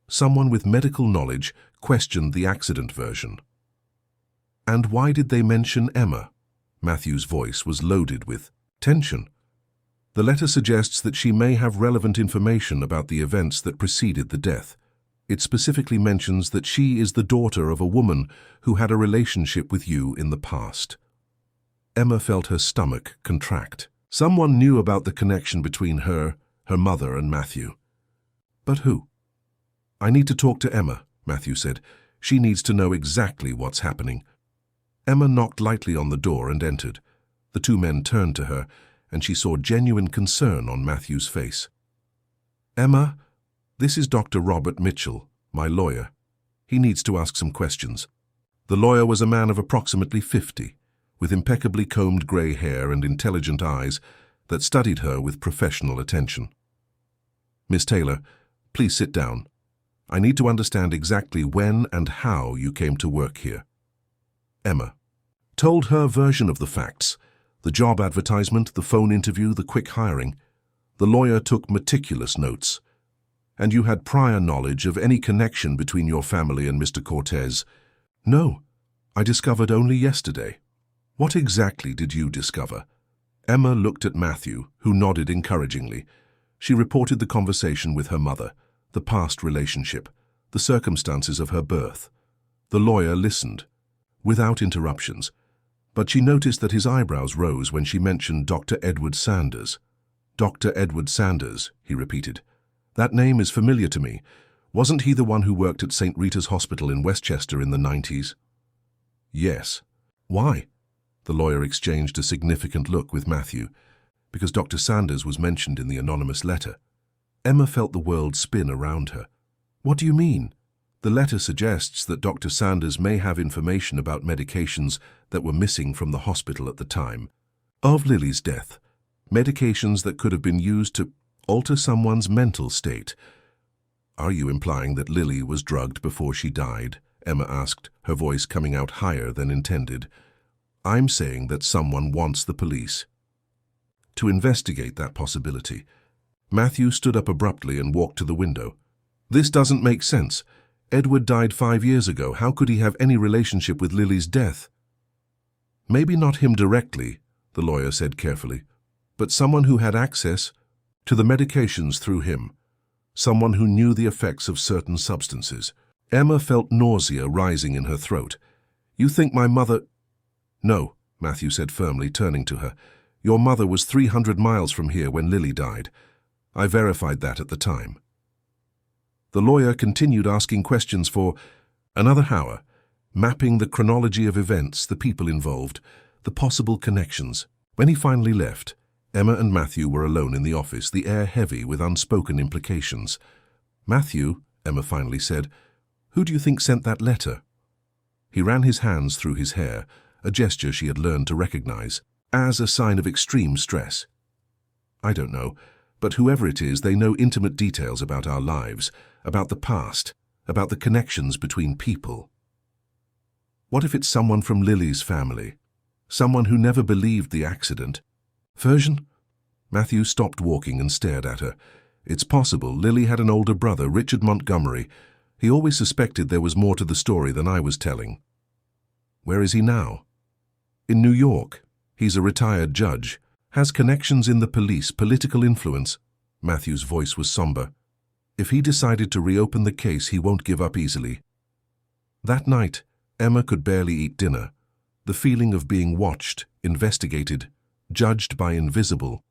[SPEAKER 1] Someone with medical knowledge questioned the accident version. And why did they mention Emma? Matthew's voice was loaded with tension. The letter suggests that she may have relevant information about the events that preceded the death. It specifically mentions that she is the daughter of a woman who had a relationship with you in the past. Emma felt her stomach contract. Someone knew about the connection between her mother, and Matthew. But who? I need to talk to Emma, Matthew said. She needs to know exactly what's happening. Emma knocked lightly on the door and entered. The two men turned to her, and she saw genuine concern on Matthew's face. Emma, this is Dr. Robert Mitchell, my lawyer. He needs to ask some questions. The lawyer was a man of approximately 50, with impeccably combed grey hair and intelligent eyes that studied her with professional attention. Miss Taylor, please sit down. I need to understand exactly when and how you came to work here. Emma told her version of the facts, the job advertisement, the phone interview, the quick hiring. The lawyer took meticulous notes. And you had prior knowledge of any connection between your family and Mr. Cortez? No, I discovered only yesterday. What exactly did you discover? Emma looked at Matthew, who nodded encouragingly. She reported the conversation with her mother, the past relationship, the circumstances of her birth. The lawyer listened, without interruptions, but she noticed that his eyebrows rose when she mentioned Dr. Edward Sanders. Dr. Edward Sanders, he repeated. That name is familiar to me. Wasn't he the one who worked at St. Rita's Hospital in Westchester in the 90s? Yes. Why? The lawyer exchanged a significant look with Matthew, because Dr. Sanders was mentioned in the anonymous letter. Emma felt the world spin around her. What do you mean? The letter suggests that Dr. Sanders may have information about medications that were missing from the hospital at the time of Lily's death, medications that could have been used to alter someone's mental state. Are you implying that Lily was drugged before she died? Emma asked, her voice coming out higher than intended. I'm saying that someone wants the police to investigate that possibility. Matthew stood up abruptly and walked to the window. This doesn't make sense. Edward died 5 years ago. How could he have any relationship with Lily's death? Maybe not him directly, the lawyer said carefully, but someone who had access to the medications through him, someone who knew the effects of certain substances. Emma felt nausea rising in her throat. You think my mother... No, Matthew said firmly, turning to her. Your mother was 300 miles from here when Lily died. I verified that at the time. The lawyer continued asking questions for another hour, mapping the chronology of events, the people involved, the possible connections. When he finally left, Emma and Matthew were alone in the office, the air heavy with unspoken implications. Matthew, Emma finally said, who do you think sent that letter? He ran his hands through his hair, a gesture she had learned to recognize as a sign of extreme stress. I don't know, but whoever it is, they know intimate details about our lives, about the past, about the connections between people. What if it's someone from Lily's family? Someone who never believed the accident? Version? Matthew stopped walking and stared at her. It's possible Lily had an older brother, Richard Montgomery. He always suspected there was more to the story than I was telling. Where is he now? In New York. He's a retired judge. Has connections in the police, political influence. Matthew's voice was somber. If he decided to reopen the case, he won't give up easily. That night, Emma could barely eat dinner. The feeling of being watched, investigated, judged by invisible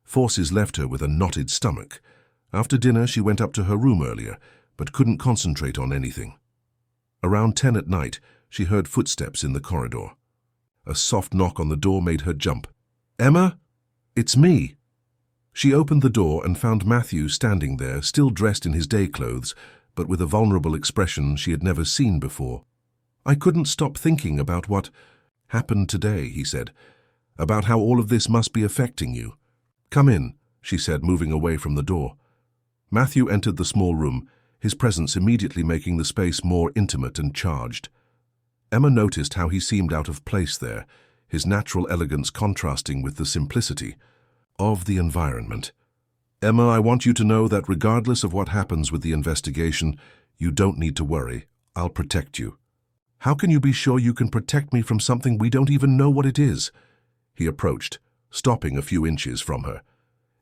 [SPEAKER 1] forces left her with a knotted stomach. After dinner, she went up to her room earlier, but couldn't concentrate on anything. Around 10 at night, she heard footsteps in the corridor. A soft knock on the door made her jump. Emma? It's me. She opened the door and found Matthew standing there, still dressed in his day clothes, but with a vulnerable expression she had never seen before. I couldn't stop thinking about what happened today, he said, about how all of this must be affecting you. Come in, she said, moving away from the door. Matthew entered the small room, his presence immediately making the space more intimate and charged. Emma noticed how he seemed out of place there, his natural elegance contrasting with the simplicity of the environment. Emma, I want you to know that regardless of what happens with the investigation, you don't need to worry. I'll protect you. How can you be sure you can protect me from something we don't even know what it is? He approached, stopping a few inches from her.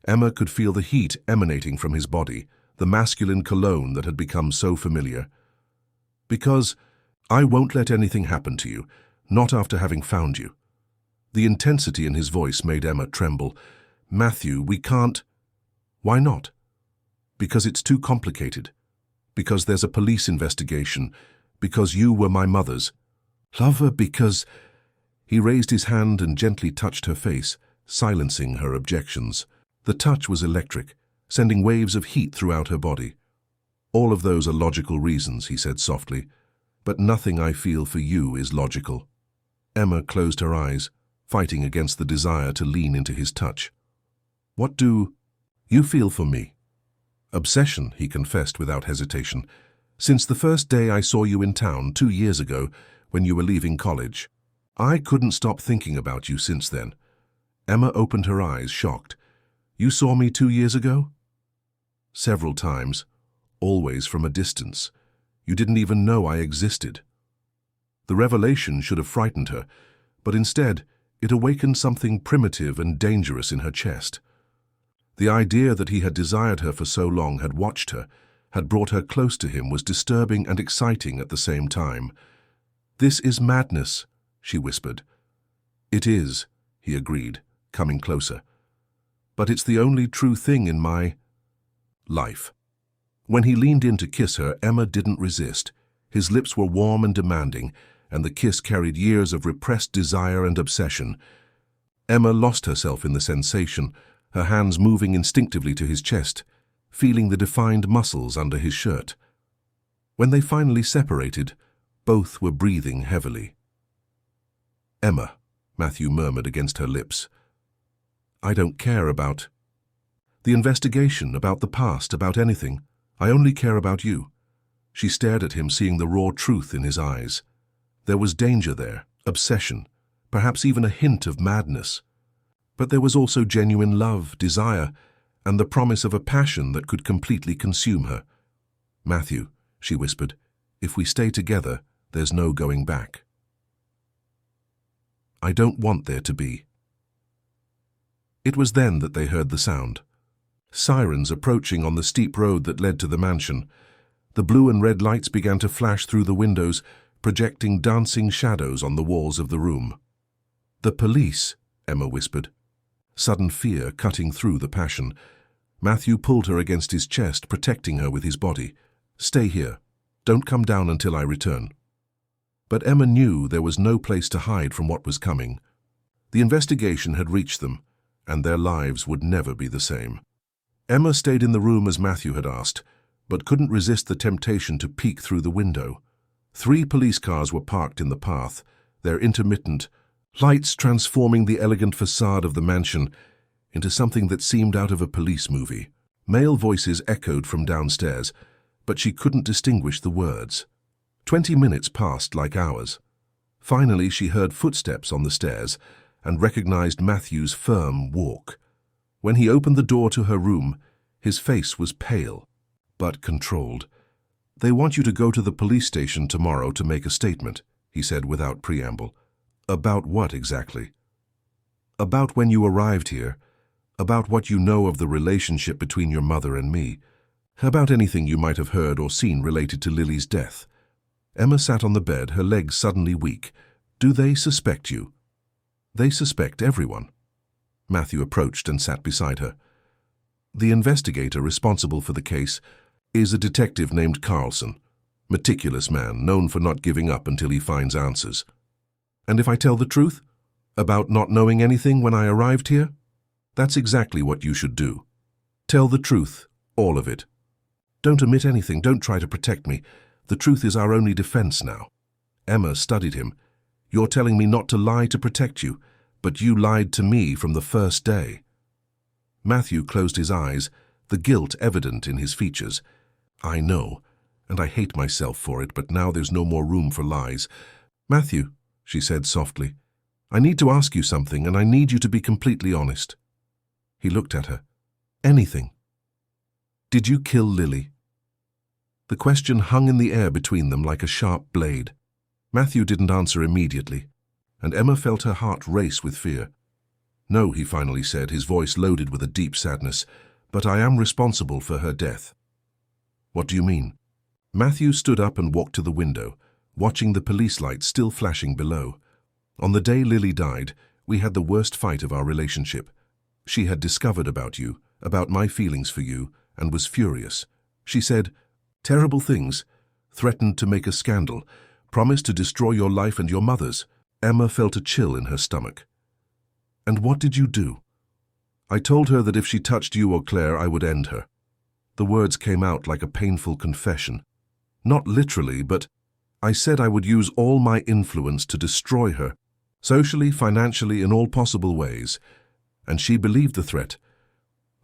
[SPEAKER 1] Emma could feel the heat emanating from his body, the masculine cologne that had become so familiar. "Because I won't let anything happen to you, not after having found you." The intensity in his voice made Emma tremble. "Matthew, we can't." "Why not?" "Because it's too complicated. Because there's a police investigation. Because you were my mother's." "Lover, because—" He raised his hand and gently touched her face, silencing her objections. The touch was electric, sending waves of heat throughout her body. "All of those are logical reasons," he said softly, "but nothing I feel for you is logical." Emma closed her eyes, fighting against the desire to lean into his touch. "What do you feel for me?" "Obsession," he confessed without hesitation. "Since the first day I saw you in town 2 years ago, when you were leaving college. I couldn't stop thinking about you since then." Emma opened her eyes, shocked. "You saw me 2 years ago?" "Several times, always from a distance. You didn't even know I existed." The revelation should have frightened her, but instead it awakened something primitive and dangerous in her chest. The idea that he had desired her for so long, had watched her, had brought her close to him, was disturbing and exciting at the same time. "This is madness," she whispered. "It is," he agreed, coming closer. "But it's the only true thing in my life." When he leaned in to kiss her, Emma didn't resist. His lips were warm and demanding, and the kiss carried years of repressed desire and obsession. Emma lost herself in the sensation, her hands moving instinctively to his chest, feeling the defined muscles under his shirt. When they finally separated, both were breathing heavily. "Emma," Matthew murmured against her lips. "I don't care about the investigation, about the past, about anything. I only care about you." She stared at him, seeing the raw truth in his eyes. There was danger there, obsession, perhaps even a hint of madness. But there was also genuine love, desire, and the promise of a passion that could completely consume her. "Matthew," she whispered, "if we stay together, there's no going back." "I don't want there to be." It was then that they heard the sound. Sirens approaching on the steep road that led to the mansion. The blue and red lights began to flash through the windows, projecting dancing shadows on the walls of the room. "The police," Emma whispered, sudden fear cutting through the passion. Matthew pulled her against his chest, protecting her with his body. "Stay here. Don't come down until I return." But Emma knew there was no place to hide from what was coming. The investigation had reached them, and their lives would never be the same. Emma stayed in the room as Matthew had asked, but couldn't resist the temptation to peek through the window. 3 police cars were parked in the path, their intermittent lights transforming the elegant facade of the mansion into something that seemed out of a police movie. Male voices echoed from downstairs, but she couldn't distinguish the words. 20 minutes passed like hours. Finally, she heard footsteps on the stairs and recognized Matthew's firm walk. When he opened the door to her room, his face was pale, but controlled. "They want you to go to the police station tomorrow to make a statement," he said without preamble. "About what exactly?" "About when you arrived here, about what you know of the relationship between your mother and me, about anything you might have heard or seen related to Lily's death." Emma sat on the bed, her legs suddenly weak. "Do they suspect you?" "They suspect everyone." Matthew approached and sat beside her. "The investigator responsible for the case is a detective named Carlson, meticulous man, known for not giving up until he finds answers." "And if I tell the truth? About not knowing anything when I arrived here?" "That's exactly what you should do. Tell the truth, all of it. Don't omit anything, don't try to protect me. The truth is our only defense now." Emma studied him. "You're telling me not to lie to protect you, but you lied to me from the first day." Matthew closed his eyes, the guilt evident in his features. "I know, and I hate myself for it, but now there's no more room for lies." "Matthew," she said softly, "I need to ask you something, and I need you to be completely honest." He looked at her. "Anything. Did you kill Lily?" The question hung in the air between them like a sharp blade. Matthew didn't answer immediately, and Emma felt her heart race with fear. "No," he finally said, his voice loaded with a deep sadness, "but I am responsible for her death." "What do you mean?" Matthew stood up and walked to the window, watching the police lights still flashing below. "On the day Lily died, we had the worst fight of our relationship. She had discovered about you, about my feelings for you, and was furious. She said terrible things, threatened to make a scandal, promised to destroy your life and your mother's." Emma felt a chill in her stomach. "And what did you do?" "I told her that if she touched you or Claire, I would end her." The words came out like a painful confession. "Not literally, but I said I would use all my influence to destroy her, socially, financially, in all possible ways. And she believed the threat.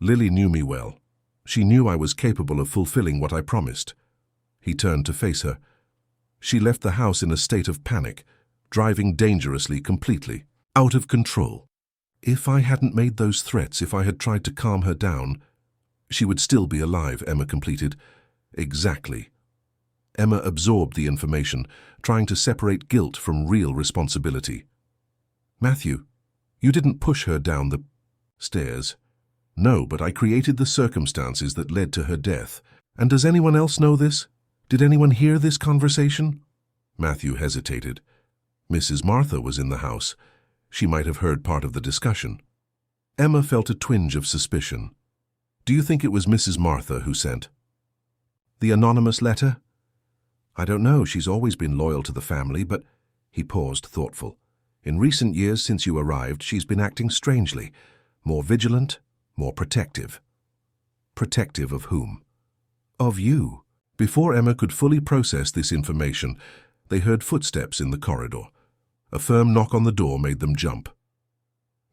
[SPEAKER 1] Lily knew me well. She knew I was capable of fulfilling what I promised." He turned to face her. "She left the house in a state of panic, driving dangerously, completely out of control. If I hadn't made those threats, if I had tried to calm her down, she would still be alive," Emma completed. "Exactly." Emma absorbed the information, trying to separate guilt from real responsibility. "Matthew, you didn't push her down the stairs." "No, but I created the circumstances that led to her death. And does anyone else know this? Did anyone hear this conversation?" Matthew hesitated. Mrs. Martha was in the house. She might have heard part of the discussion. Emma felt a twinge of suspicion. "Do you think it was Mrs. Martha who sent the anonymous letter?" "I don't know. She's always been loyal to the family, but—" He paused, thoughtful. "In recent years, since you arrived, she's been acting strangely. More vigilant, more protective." "Protective of whom?" "Of you." Before Emma could fully process this information, they heard footsteps in the corridor. A firm knock on the door made them jump.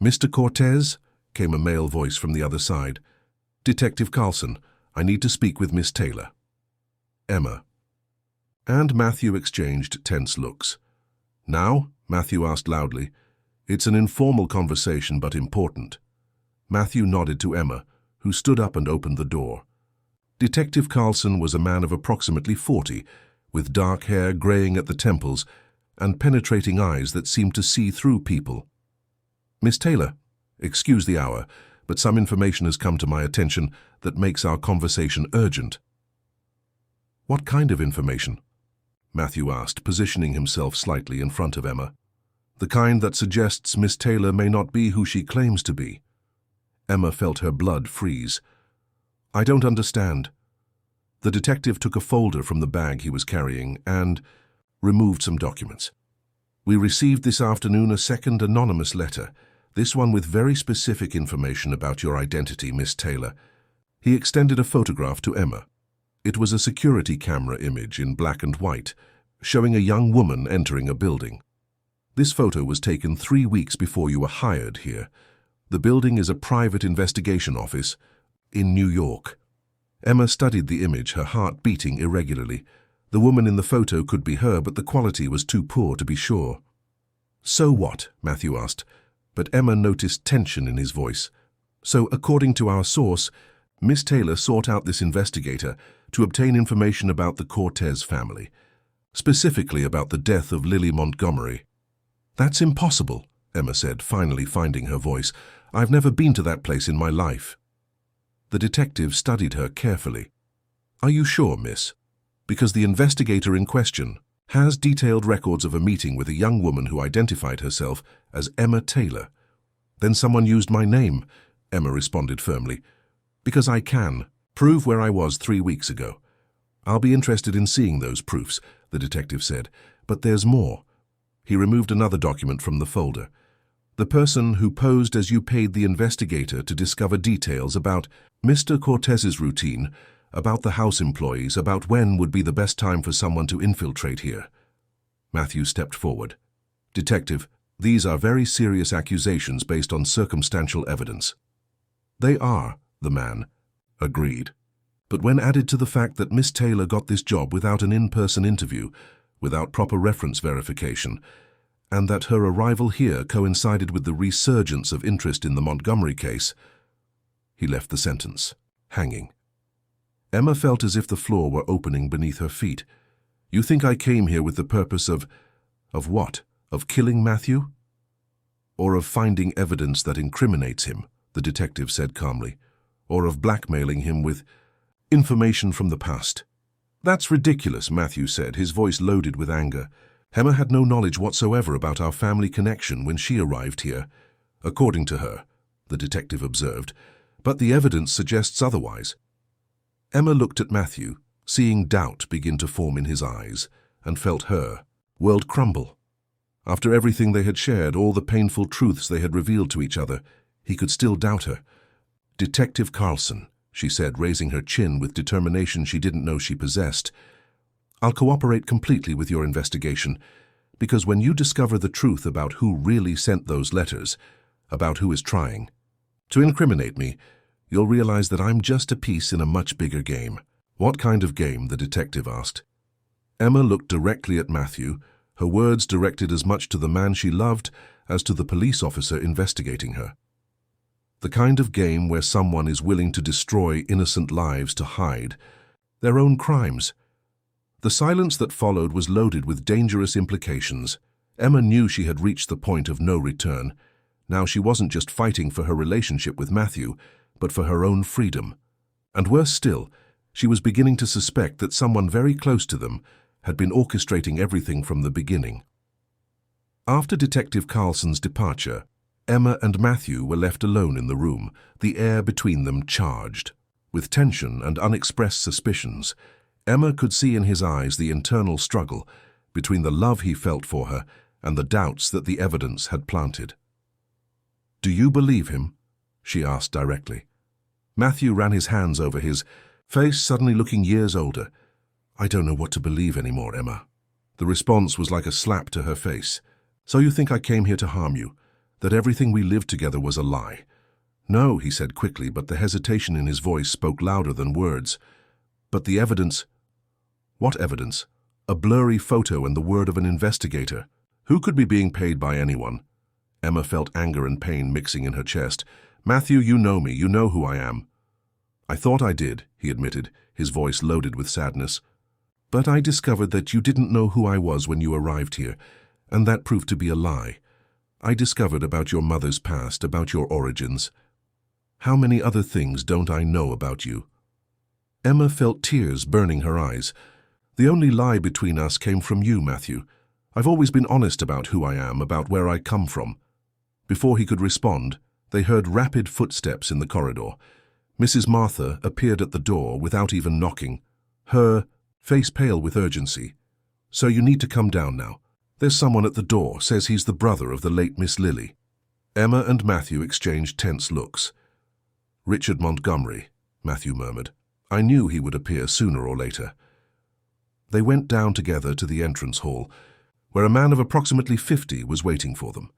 [SPEAKER 1] "Mr. Cortez?" came a male voice from the other side. "Detective Carlson, I need to speak with Miss Taylor." Emma. And Matthew exchanged tense looks. "Now?" Matthew asked loudly. "It's an informal conversation, but important." Matthew nodded to Emma, who stood up and opened the door. Detective Carlson was a man of approximately 40, with dark hair graying at the temples and penetrating eyes that seemed to see through people. "Miss Taylor, excuse the hour, but some information has come to my attention that makes our conversation urgent." "What kind of information?" Matthew asked, positioning himself slightly in front of Emma. "The kind that suggests Miss Taylor may not be who she claims to be." Emma felt her blood freeze. "I don't understand." The detective took a folder from the bag he was carrying and removed some documents. "We received this afternoon a second anonymous letter, this one with very specific information about your identity, Miss Taylor." He extended a photograph to Emma. It was a security camera image in black and white, showing a young woman entering a building. "This photo was taken 3 weeks before you were hired here. The building is a private investigation office in New York." Emma studied the image, her heart beating irregularly. The woman in the photo could be her, but the quality was too poor to be sure. "So what?" Matthew asked, but Emma noticed tension in his voice. "So, according to our source, Miss Taylor sought out this investigator to obtain information about the Cortez family, specifically about the death of Lily Montgomery." "That's impossible," Emma said, finally finding her voice. "I've never been to that place in my life." The detective studied her carefully. "Are you sure, miss? Because the investigator in question has detailed records of a meeting with a young woman who identified herself as Emma Taylor." "Then someone used my name," Emma responded firmly. "Because I can prove where I was 3 weeks ago." "I'll be interested in seeing those proofs," the detective said. "But there's more." He removed another document from the folder. "The person who posed as you paid the investigator to discover details about Mr. Cortez's routine, about the house employees, about when would be the best time for someone to infiltrate here." Matthew stepped forward. "Detective, these are very serious accusations based on circumstantial evidence." "They are," the man agreed. "But when added to the fact that Miss Taylor got this job without an in-person interview, without proper reference verification, and that her arrival here coincided with the resurgence of interest in the Montgomery case—" He left the sentence, hanging. Emma felt as if the floor were opening beneath her feet. "You think I came here with the purpose of what? Of killing Matthew?" Or of finding evidence that incriminates him, the detective said calmly. Or of blackmailing him with information from the past. That's ridiculous, Matthew said, his voice loaded with anger. Emma had no knowledge whatsoever about our family connection when she arrived here. According to her, the detective observed, but the evidence suggests otherwise. Emma looked at Matthew, seeing doubt begin to form in his eyes, and felt her world crumble. After everything they had shared, all the painful truths they had revealed to each other, he could still doubt her. Detective Carlson, she said, raising her chin with determination she didn't know she possessed, I'll cooperate completely with your investigation, because when you discover the truth about who really sent those letters, about who is trying to incriminate me, you'll realize that I'm just a piece in a much bigger game. What kind of game? The detective asked. Emma looked directly at Matthew, her words directed as much to the man she loved as to the police officer investigating her. The kind of game where someone is willing to destroy innocent lives to hide their own crimes. The silence that followed was loaded with dangerous implications. Emma knew she had reached the point of no return. Now she wasn't just fighting for her relationship with Matthew, but for her own freedom. And worse still, she was beginning to suspect that someone very close to them had been orchestrating everything from the beginning. After Detective Carlson's departure, Emma and Matthew were left alone in the room, the air between them charged. With tension and unexpressed suspicions, Emma could see in his eyes the internal struggle between the love he felt for her and the doubts that the evidence had planted. "Do you believe him?" she asked directly. Matthew ran his hands over his face, suddenly looking years older. "I don't know what to believe anymore, Emma." The response was like a slap to her face. "So you think I came here to harm you? That everything we lived together was a lie?" "No," he said quickly, but the hesitation in his voice spoke louder than words. "But the evidence—" "What evidence?" "A blurry photo and the word of an investigator. Who could be being paid by anyone?" Emma felt anger and pain mixing in her chest. "Matthew, you know me. You know who I am." "I thought I did," he admitted, his voice loaded with sadness. "But I discovered that you didn't know who I was when you arrived here, and that proved to be a lie. I discovered about your mother's past, about your origins. How many other things don't I know about you?" Emma felt tears burning her eyes. "The only lie between us came from you, Matthew. I've always been honest about who I am, about where I come from." Before he could respond, they heard rapid footsteps in the corridor. Mrs. Martha appeared at the door without even knocking, her face pale with urgency. "So you need to come down now. There's someone at the door, says he's the brother of the late Miss Lily." Emma and Matthew exchanged tense looks. "Richard Montgomery," Matthew murmured. "I knew he would appear sooner or later." They went down together to the entrance hall, where a man of approximately 50 was waiting for them.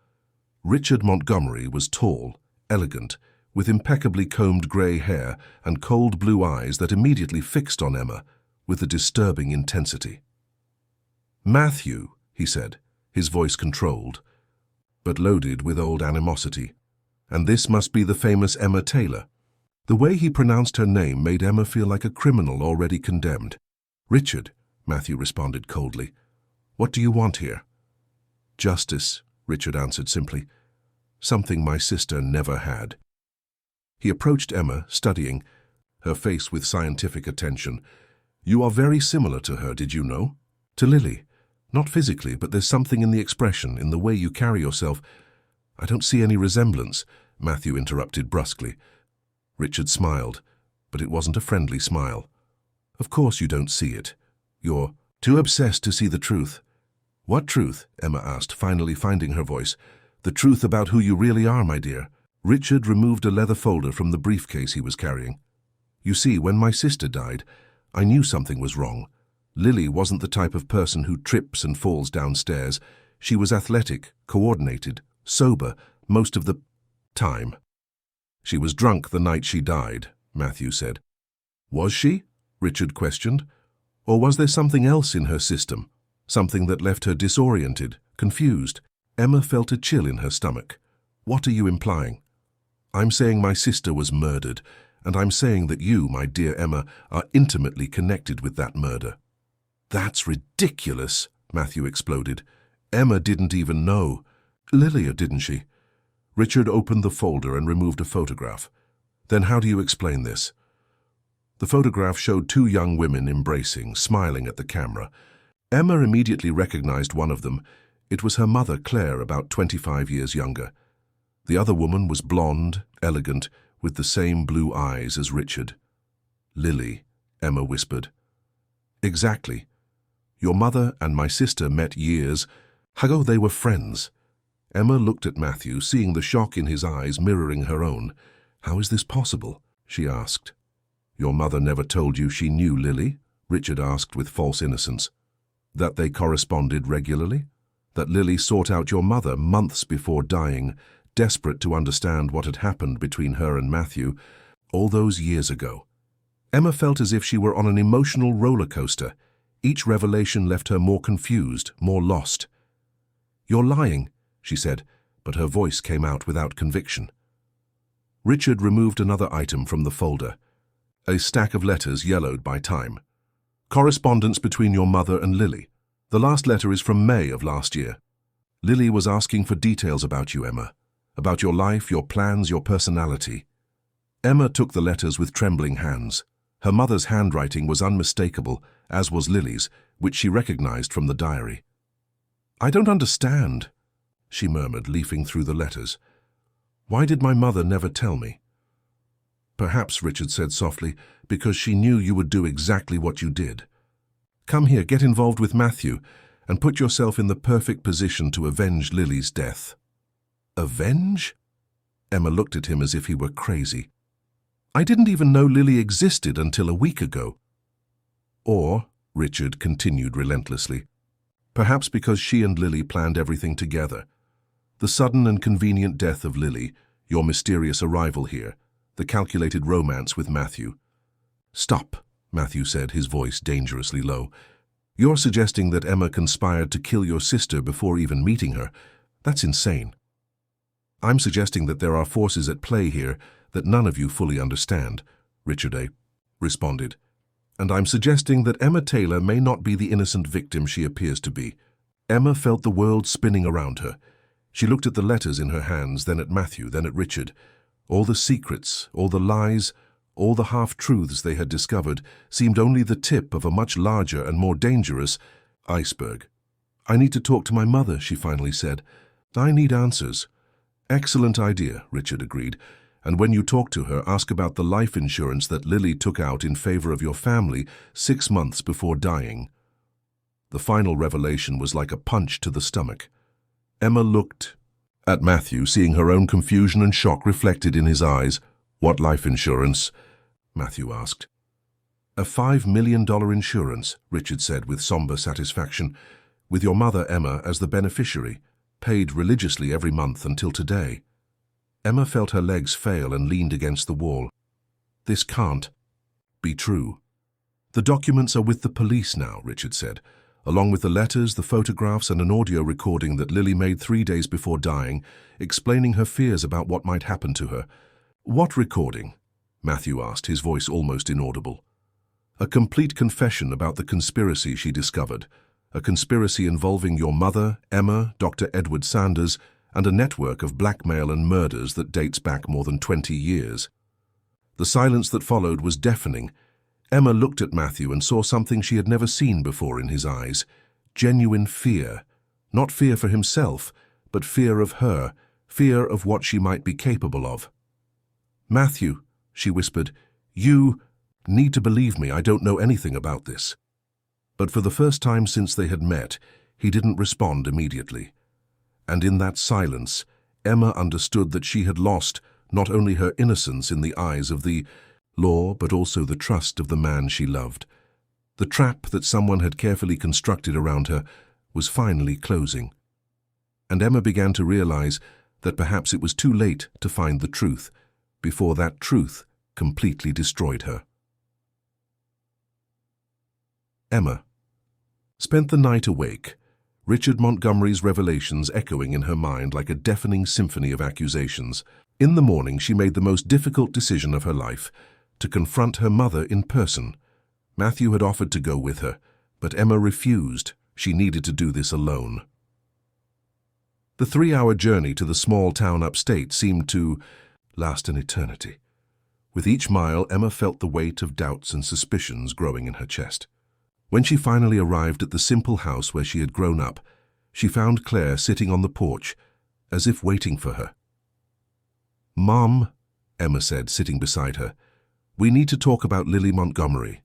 [SPEAKER 1] Richard Montgomery was tall, elegant, with impeccably combed grey hair and cold blue eyes that immediately fixed on Emma with a disturbing intensity. "Matthew," he said, his voice controlled, but loaded with old animosity. "And this must be the famous Emma Taylor." The way he pronounced her name made Emma feel like a criminal already condemned. "Richard," Matthew responded coldly. "What do you want here?" "Justice," Richard answered simply. "Something my sister never had." He approached Emma, studying her face with scientific attention. "You are very similar to her, did you know? To Lily. Not physically, but there's something in the expression, in the way you carry yourself." "I don't see any resemblance," Matthew interrupted brusquely. Richard smiled, but it wasn't a friendly smile. "Of course you don't see it. You're too obsessed to see the truth." "What truth?" Emma asked, finally finding her voice. "The truth about who you really are, my dear." Richard removed a leather folder from the briefcase he was carrying. "You see, when my sister died, I knew something was wrong. Lily wasn't the type of person who trips and falls downstairs. She was athletic, coordinated, sober most of the time." "She was drunk the night she died," Matthew said. "Was she?" Richard questioned. "Or was there something else in her system? Something that left her disoriented, confused?" Emma felt a chill in her stomach. "What are you implying?" "I'm saying my sister was murdered, and I'm saying that you, my dear Emma, are intimately connected with that murder." "That's ridiculous," Matthew exploded. "Emma didn't even know." "Lilia, didn't she?" Richard opened the folder and removed a photograph. Then how do you explain this? The photograph showed two young women embracing, smiling at the camera. Emma immediately recognized one of them. It was her mother, Claire, about 25 years younger. The other woman was blonde, elegant, with the same blue eyes as Richard. Lily, Emma whispered. Exactly. Your mother and my sister met years ago. They were friends. Emma looked at Matthew, seeing the shock in his eyes mirroring her own. How is this possible? She asked. Your mother never told you she knew Lily? Richard asked with false innocence. That they corresponded regularly? That Lily sought out your mother months before dying, desperate to understand what had happened between her and Matthew all those years ago? Emma felt as if she were on an emotional roller coaster. Each revelation left her more confused, more lost. You're lying, she said, but her voice came out without conviction. Richard removed another item from the folder, a stack of letters yellowed by time. Correspondence between your mother and Lily. The last letter is from May of last year. Lily was asking for details about you, Emma, about your life, your plans, your personality. Emma took the letters with trembling hands. Her mother's handwriting was unmistakable, as was Lily's, which she recognized from the diary. I don't understand, she murmured, leafing through the letters. Why did my mother never tell me? Perhaps, Richard said softly, because she knew you would do exactly what you did. Come here, get involved with Matthew, and put yourself in the perfect position to avenge Lily's death. Avenge? Emma looked at him as if he were crazy. I didn't even know Lily existed until a week ago. Or, Richard continued relentlessly, perhaps because she and Lily planned everything together. The sudden and convenient death of Lily, your mysterious arrival here, the calculated romance with Matthew. Stop, Matthew said, his voice dangerously low. You're suggesting that Emma conspired to kill your sister before even meeting her. That's insane. I'm suggesting that there are forces at play here that none of you fully understand, Richard A. responded. And I'm suggesting that Emma Taylor may not be the innocent victim she appears to be. Emma felt the world spinning around her. She looked at the letters in her hands, then at Matthew, then at Richard. All the secrets, all the lies, all the half-truths they had discovered seemed only the tip of a much larger and more dangerous iceberg. I need to talk to my mother, she finally said. I need answers. Excellent idea, Richard agreed. And when you talk to her, ask about the life insurance that Lily took out in favor of your family 6 months before dying. The final revelation was like a punch to the stomach. Emma looked at Matthew, seeing her own confusion and shock reflected in his eyes. What life insurance? Matthew asked. A $5 million insurance, Richard said with somber satisfaction, with your mother, Emma, as the beneficiary, paid religiously every month until today. Emma felt her legs fail and leaned against the wall. This can't be true. The documents are with the police now, Richard said, along with the letters, the photographs, and an audio recording that Lily made 3 days before dying, explaining her fears about what might happen to her. What recording? Matthew asked, his voice almost inaudible. A complete confession about the conspiracy she discovered, a conspiracy involving your mother, Emma, Dr. Edward Sanders, and a network of blackmail and murders that dates back more than 20 years. The silence that followed was deafening. Emma looked at Matthew and saw something she had never seen before in his eyes. Genuine fear. Not fear for himself, but fear of her, fear of what she might be capable of. Matthew, she whispered, you need to believe me, I don't know anything about this. But for the first time since they had met, he didn't respond immediately. And in that silence, Emma understood that she had lost not only her innocence in the eyes of the law, but also the trust of the man she loved. The trap that someone had carefully constructed around her was finally closing. And Emma began to realize that perhaps it was too late to find the truth, before that truth completely destroyed her. Emma spent the night awake, Richard Montgomery's revelations echoing in her mind like a deafening symphony of accusations. In the morning, she made the most difficult decision of her life, to confront her mother in person. Matthew had offered to go with her, but Emma refused. She needed to do this alone. The 3-hour journey to the small town upstate seemed to last an eternity. With each mile, Emma felt the weight of doubts and suspicions growing in her chest. When she finally arrived at the simple house where she had grown up, she found Claire sitting on the porch, as if waiting for her. "Mom," Emma said, sitting beside her, "we need to talk about Lily Montgomery."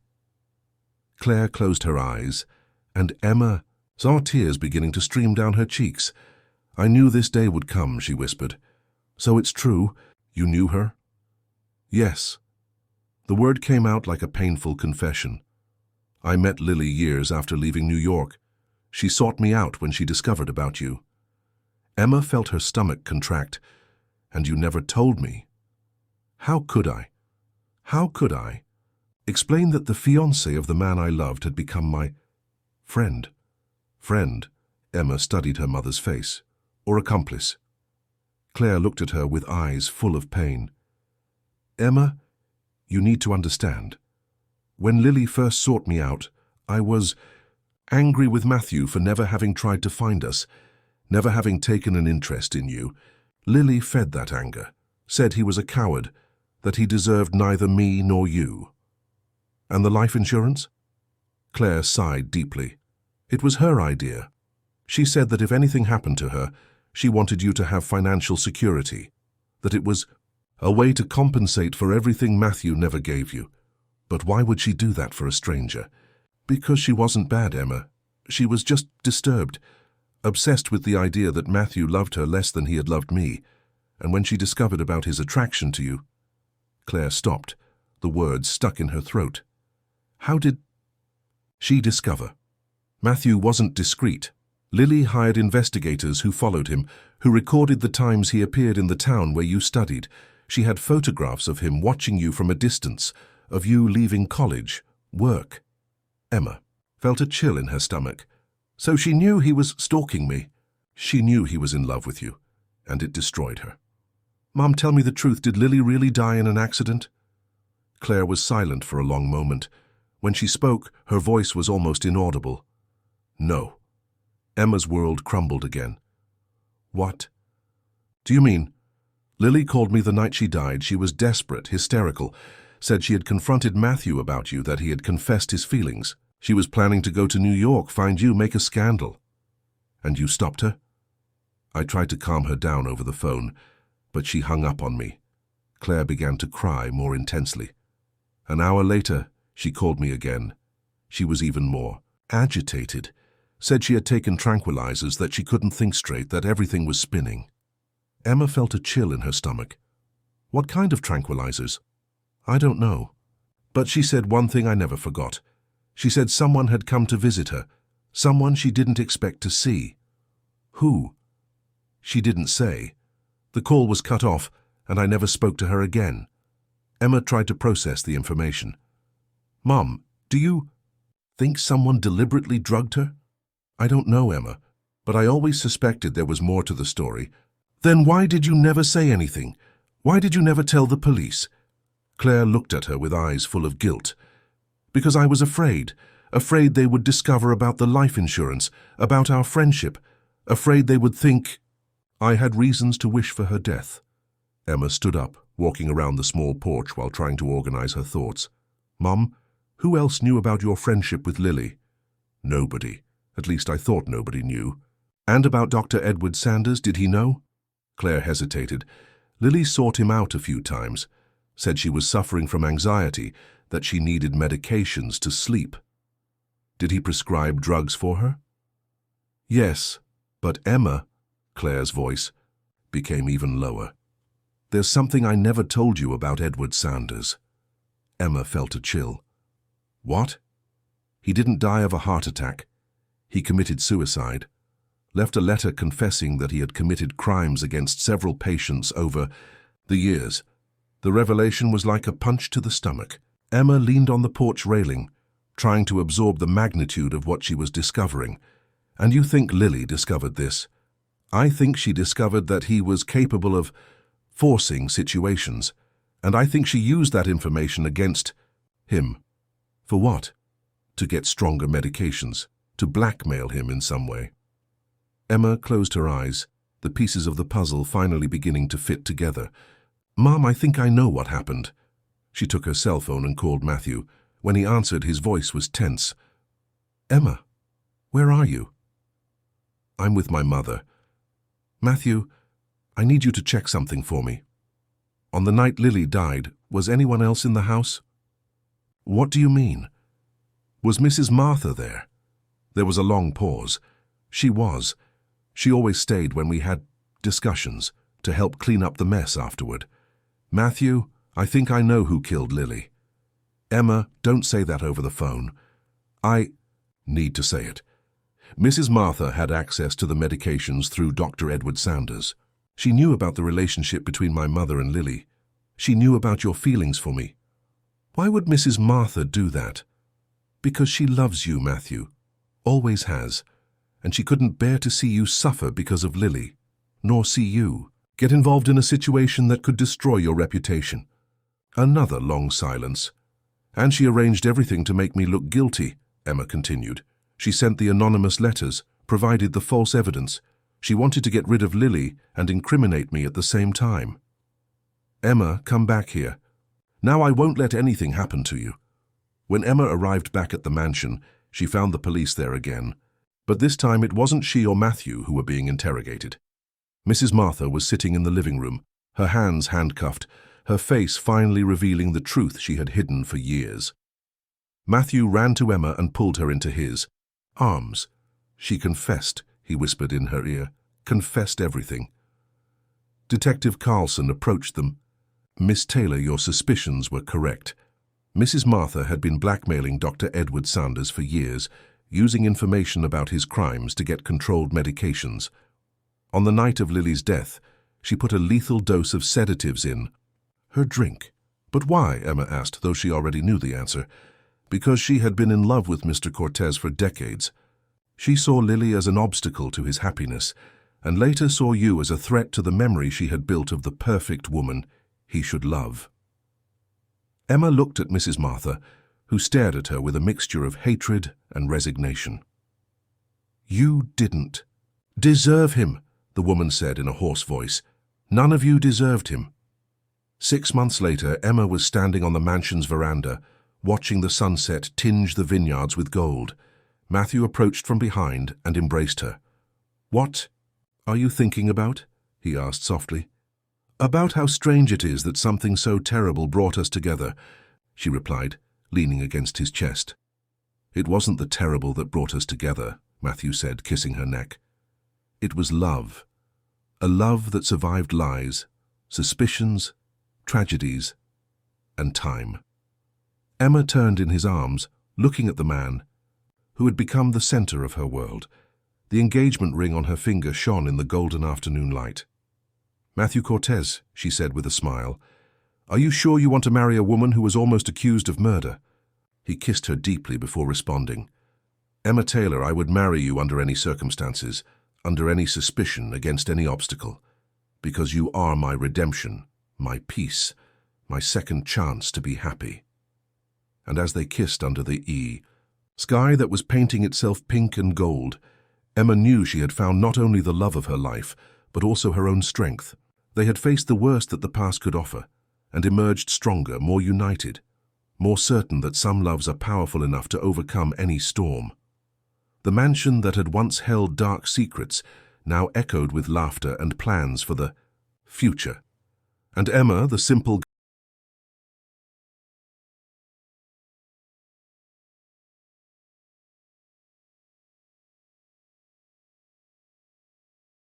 [SPEAKER 1] Claire closed her eyes, and Emma saw tears beginning to stream down her cheeks. "I knew this day would come," she whispered. "So it's true, you knew her?" "Yes." The word came out like a painful confession. "I met Lily years after leaving New York. She sought me out when she discovered about you." Emma felt her stomach contract. "And you never told me." "How could I? How could I?" "Explain that the fiancé of the man I loved had become my friend." "Friend?" Emma studied her mother's face. "Or accomplice?" Claire looked at her with eyes full of pain. "Emma, you need to understand. When Lily first sought me out, I was angry with Matthew for never having tried to find us, never having taken an interest in you. Lily fed that anger, said he was a coward, that he deserved neither me nor you." "And the life insurance?" Claire sighed deeply. "It was her idea. She said that if anything happened to her, she wanted you to have financial security, that it was a way to compensate for everything Matthew never gave you. But why would she do that for a stranger?" "Because she wasn't bad, Emma. She was just disturbed, obsessed with the idea that Matthew loved her less than he had loved me, and when she discovered about his attraction to you—" Claire stopped, the words stuck in her throat. "How did she discover?" "Matthew wasn't discreet. Lily hired investigators who followed him, who recorded the times he appeared in the town where you studied. She had photographs of him watching you from a distance, of you leaving college, work." Emma felt a chill in her stomach. "So she knew he was stalking me." "She knew he was in love with you, and it destroyed her." "Mom, tell me the truth. Did Lily really die in an accident?" Claire was silent for a long moment. When she spoke, her voice was almost inaudible. "No." Emma's world crumbled again. "What do you mean?" "Lily called me the night she died. She was desperate, hysterical, said she had confronted Matthew about you, that he had confessed his feelings. She was planning to go to New York, find you, make a scandal." "And you stopped her?" "I tried to calm her down over the phone, but she hung up on me." Claire began to cry more intensely. "An hour later, she called me again. She was even more agitated. Said she had taken tranquilizers, that she couldn't think straight, that everything was spinning." Emma felt a chill in her stomach. "What kind of tranquilizers?" "I don't know. But she said one thing I never forgot. She said someone had come to visit her, someone she didn't expect to see." "Who?" "She didn't say. The call was cut off, and I never spoke to her again." Emma tried to process the information. "Mom, do you think someone deliberately drugged her?" "I don't know, Emma, but I always suspected there was more to the story." "Then why did you never say anything? Why did you never tell the police?" Claire looked at her with eyes full of guilt. "Because I was afraid they would discover about the life insurance, about our friendship, afraid they would think I had reasons to wish for her death." Emma stood up, walking around the small porch while trying to organize her thoughts. "Mom, who else knew about your friendship with Lily?" "Nobody. At least I thought nobody knew." "And about Dr. Edward Sanders, did he know?" Claire hesitated. "Lily sought him out a few times, said she was suffering from anxiety, that she needed medications to sleep." "Did he prescribe drugs for her?" "Yes, but Emma," Claire's voice became even lower, "there's something I never told you about Edward Sanders." Emma felt a chill. "What?" "He didn't die of a heart attack. He committed suicide. Left a letter confessing that he had committed crimes against several patients over the years." The revelation was like a punch to the stomach. Emma leaned on the porch railing, trying to absorb the magnitude of what she was discovering. "And you think Lily discovered this?" "I think she discovered that he was capable of forcing situations, and I think she used that information against him." "For what?" "To get stronger medications, to blackmail him in some way." Emma closed her eyes. the pieces of the puzzle finally beginning to fit together. "Mom, I think I know what happened." She took her cell phone and called Matthew. When he answered, his voice was tense. "Emma, where are you?" "I'm with my mother." "Matthew, I need you to check something for me. On the night Lily died, was anyone else in the house?" "What do you mean?" "Was Mrs. Martha there?" There was a long pause. "She was. She always stayed when we had discussions to help clean up the mess afterward." "Matthew, I think I know who killed Lily." "Emma, don't say that over the phone." "I need to say it. Mrs. Martha had access to the medications through Dr. Edward Sanders. She knew about the relationship between my mother and Lily. She knew about your feelings for me." "Why would Mrs. Martha do that?" "Because she loves you, Matthew. Always has. And she couldn't bear to see you suffer because of Lily, nor see you get involved in a situation that could destroy your reputation." Another long silence. "And she arranged everything to make me look guilty," Emma continued. "She sent the anonymous letters, provided the false evidence. She wanted to get rid of Lily and incriminate me at the same time." "Emma, come back here. Now I won't let anything happen to you." When Emma arrived back at the mansion, she found the police there again. But this time it wasn't she or Matthew who were being interrogated. Mrs. Martha was sitting in the living room, her hands handcuffed, her face finally revealing the truth she had hidden for years. Matthew ran to Emma and pulled her into his arms. "She confessed," he whispered in her ear. "Confessed everything." Detective Carlson approached them. "Miss Taylor, your suspicions were correct. Mrs. Martha had been blackmailing Dr. Edward Sanders for years, using information about his crimes to get controlled medications. On the night of Lily's death, she put a lethal dose of sedatives in her drink." "But why?" Emma asked, though she already knew the answer. "Because she had been in love with Mr. Cortez for decades. She saw Lily as an obstacle to his happiness, and later saw you as a threat to the memory she had built of the perfect woman he should love." Emma looked at Mrs. Martha, who stared at her with a mixture of hatred and resignation. "You didn't deserve him," the woman said in a hoarse voice. "None of you deserved him." 6 months later, Emma was standing on the mansion's veranda, watching the sunset tinge the vineyards with gold. Matthew approached from behind and embraced her. "What are you thinking about?" he asked softly. "About how strange it is that something so terrible brought us together," she replied, leaning against his chest. "It wasn't the terrible that brought us together," Matthew said, kissing her neck. "It was love. A love that survived lies, suspicions, tragedies, and time." Emma turned in his arms, looking at the man who had become the center of her world. The engagement ring on her finger shone in the golden afternoon light. "Matthew Cortez," she said with a smile, "are you sure you want to marry a woman who was almost accused of murder?" He kissed her deeply before responding. "Emma Taylor, I would marry you under any circumstances, under any suspicion, against any obstacle, because you are my redemption, my peace, my second chance to be happy." And as they kissed under the sky that was painting itself pink and gold, Emma knew she had found not only the love of her life, but also her own strength. They had faced the worst that the past could offer, and emerged stronger, more united, more certain that some loves are powerful enough to overcome any storm. The mansion that had once held dark secrets now echoed with laughter and plans for the future. And Emma, the simple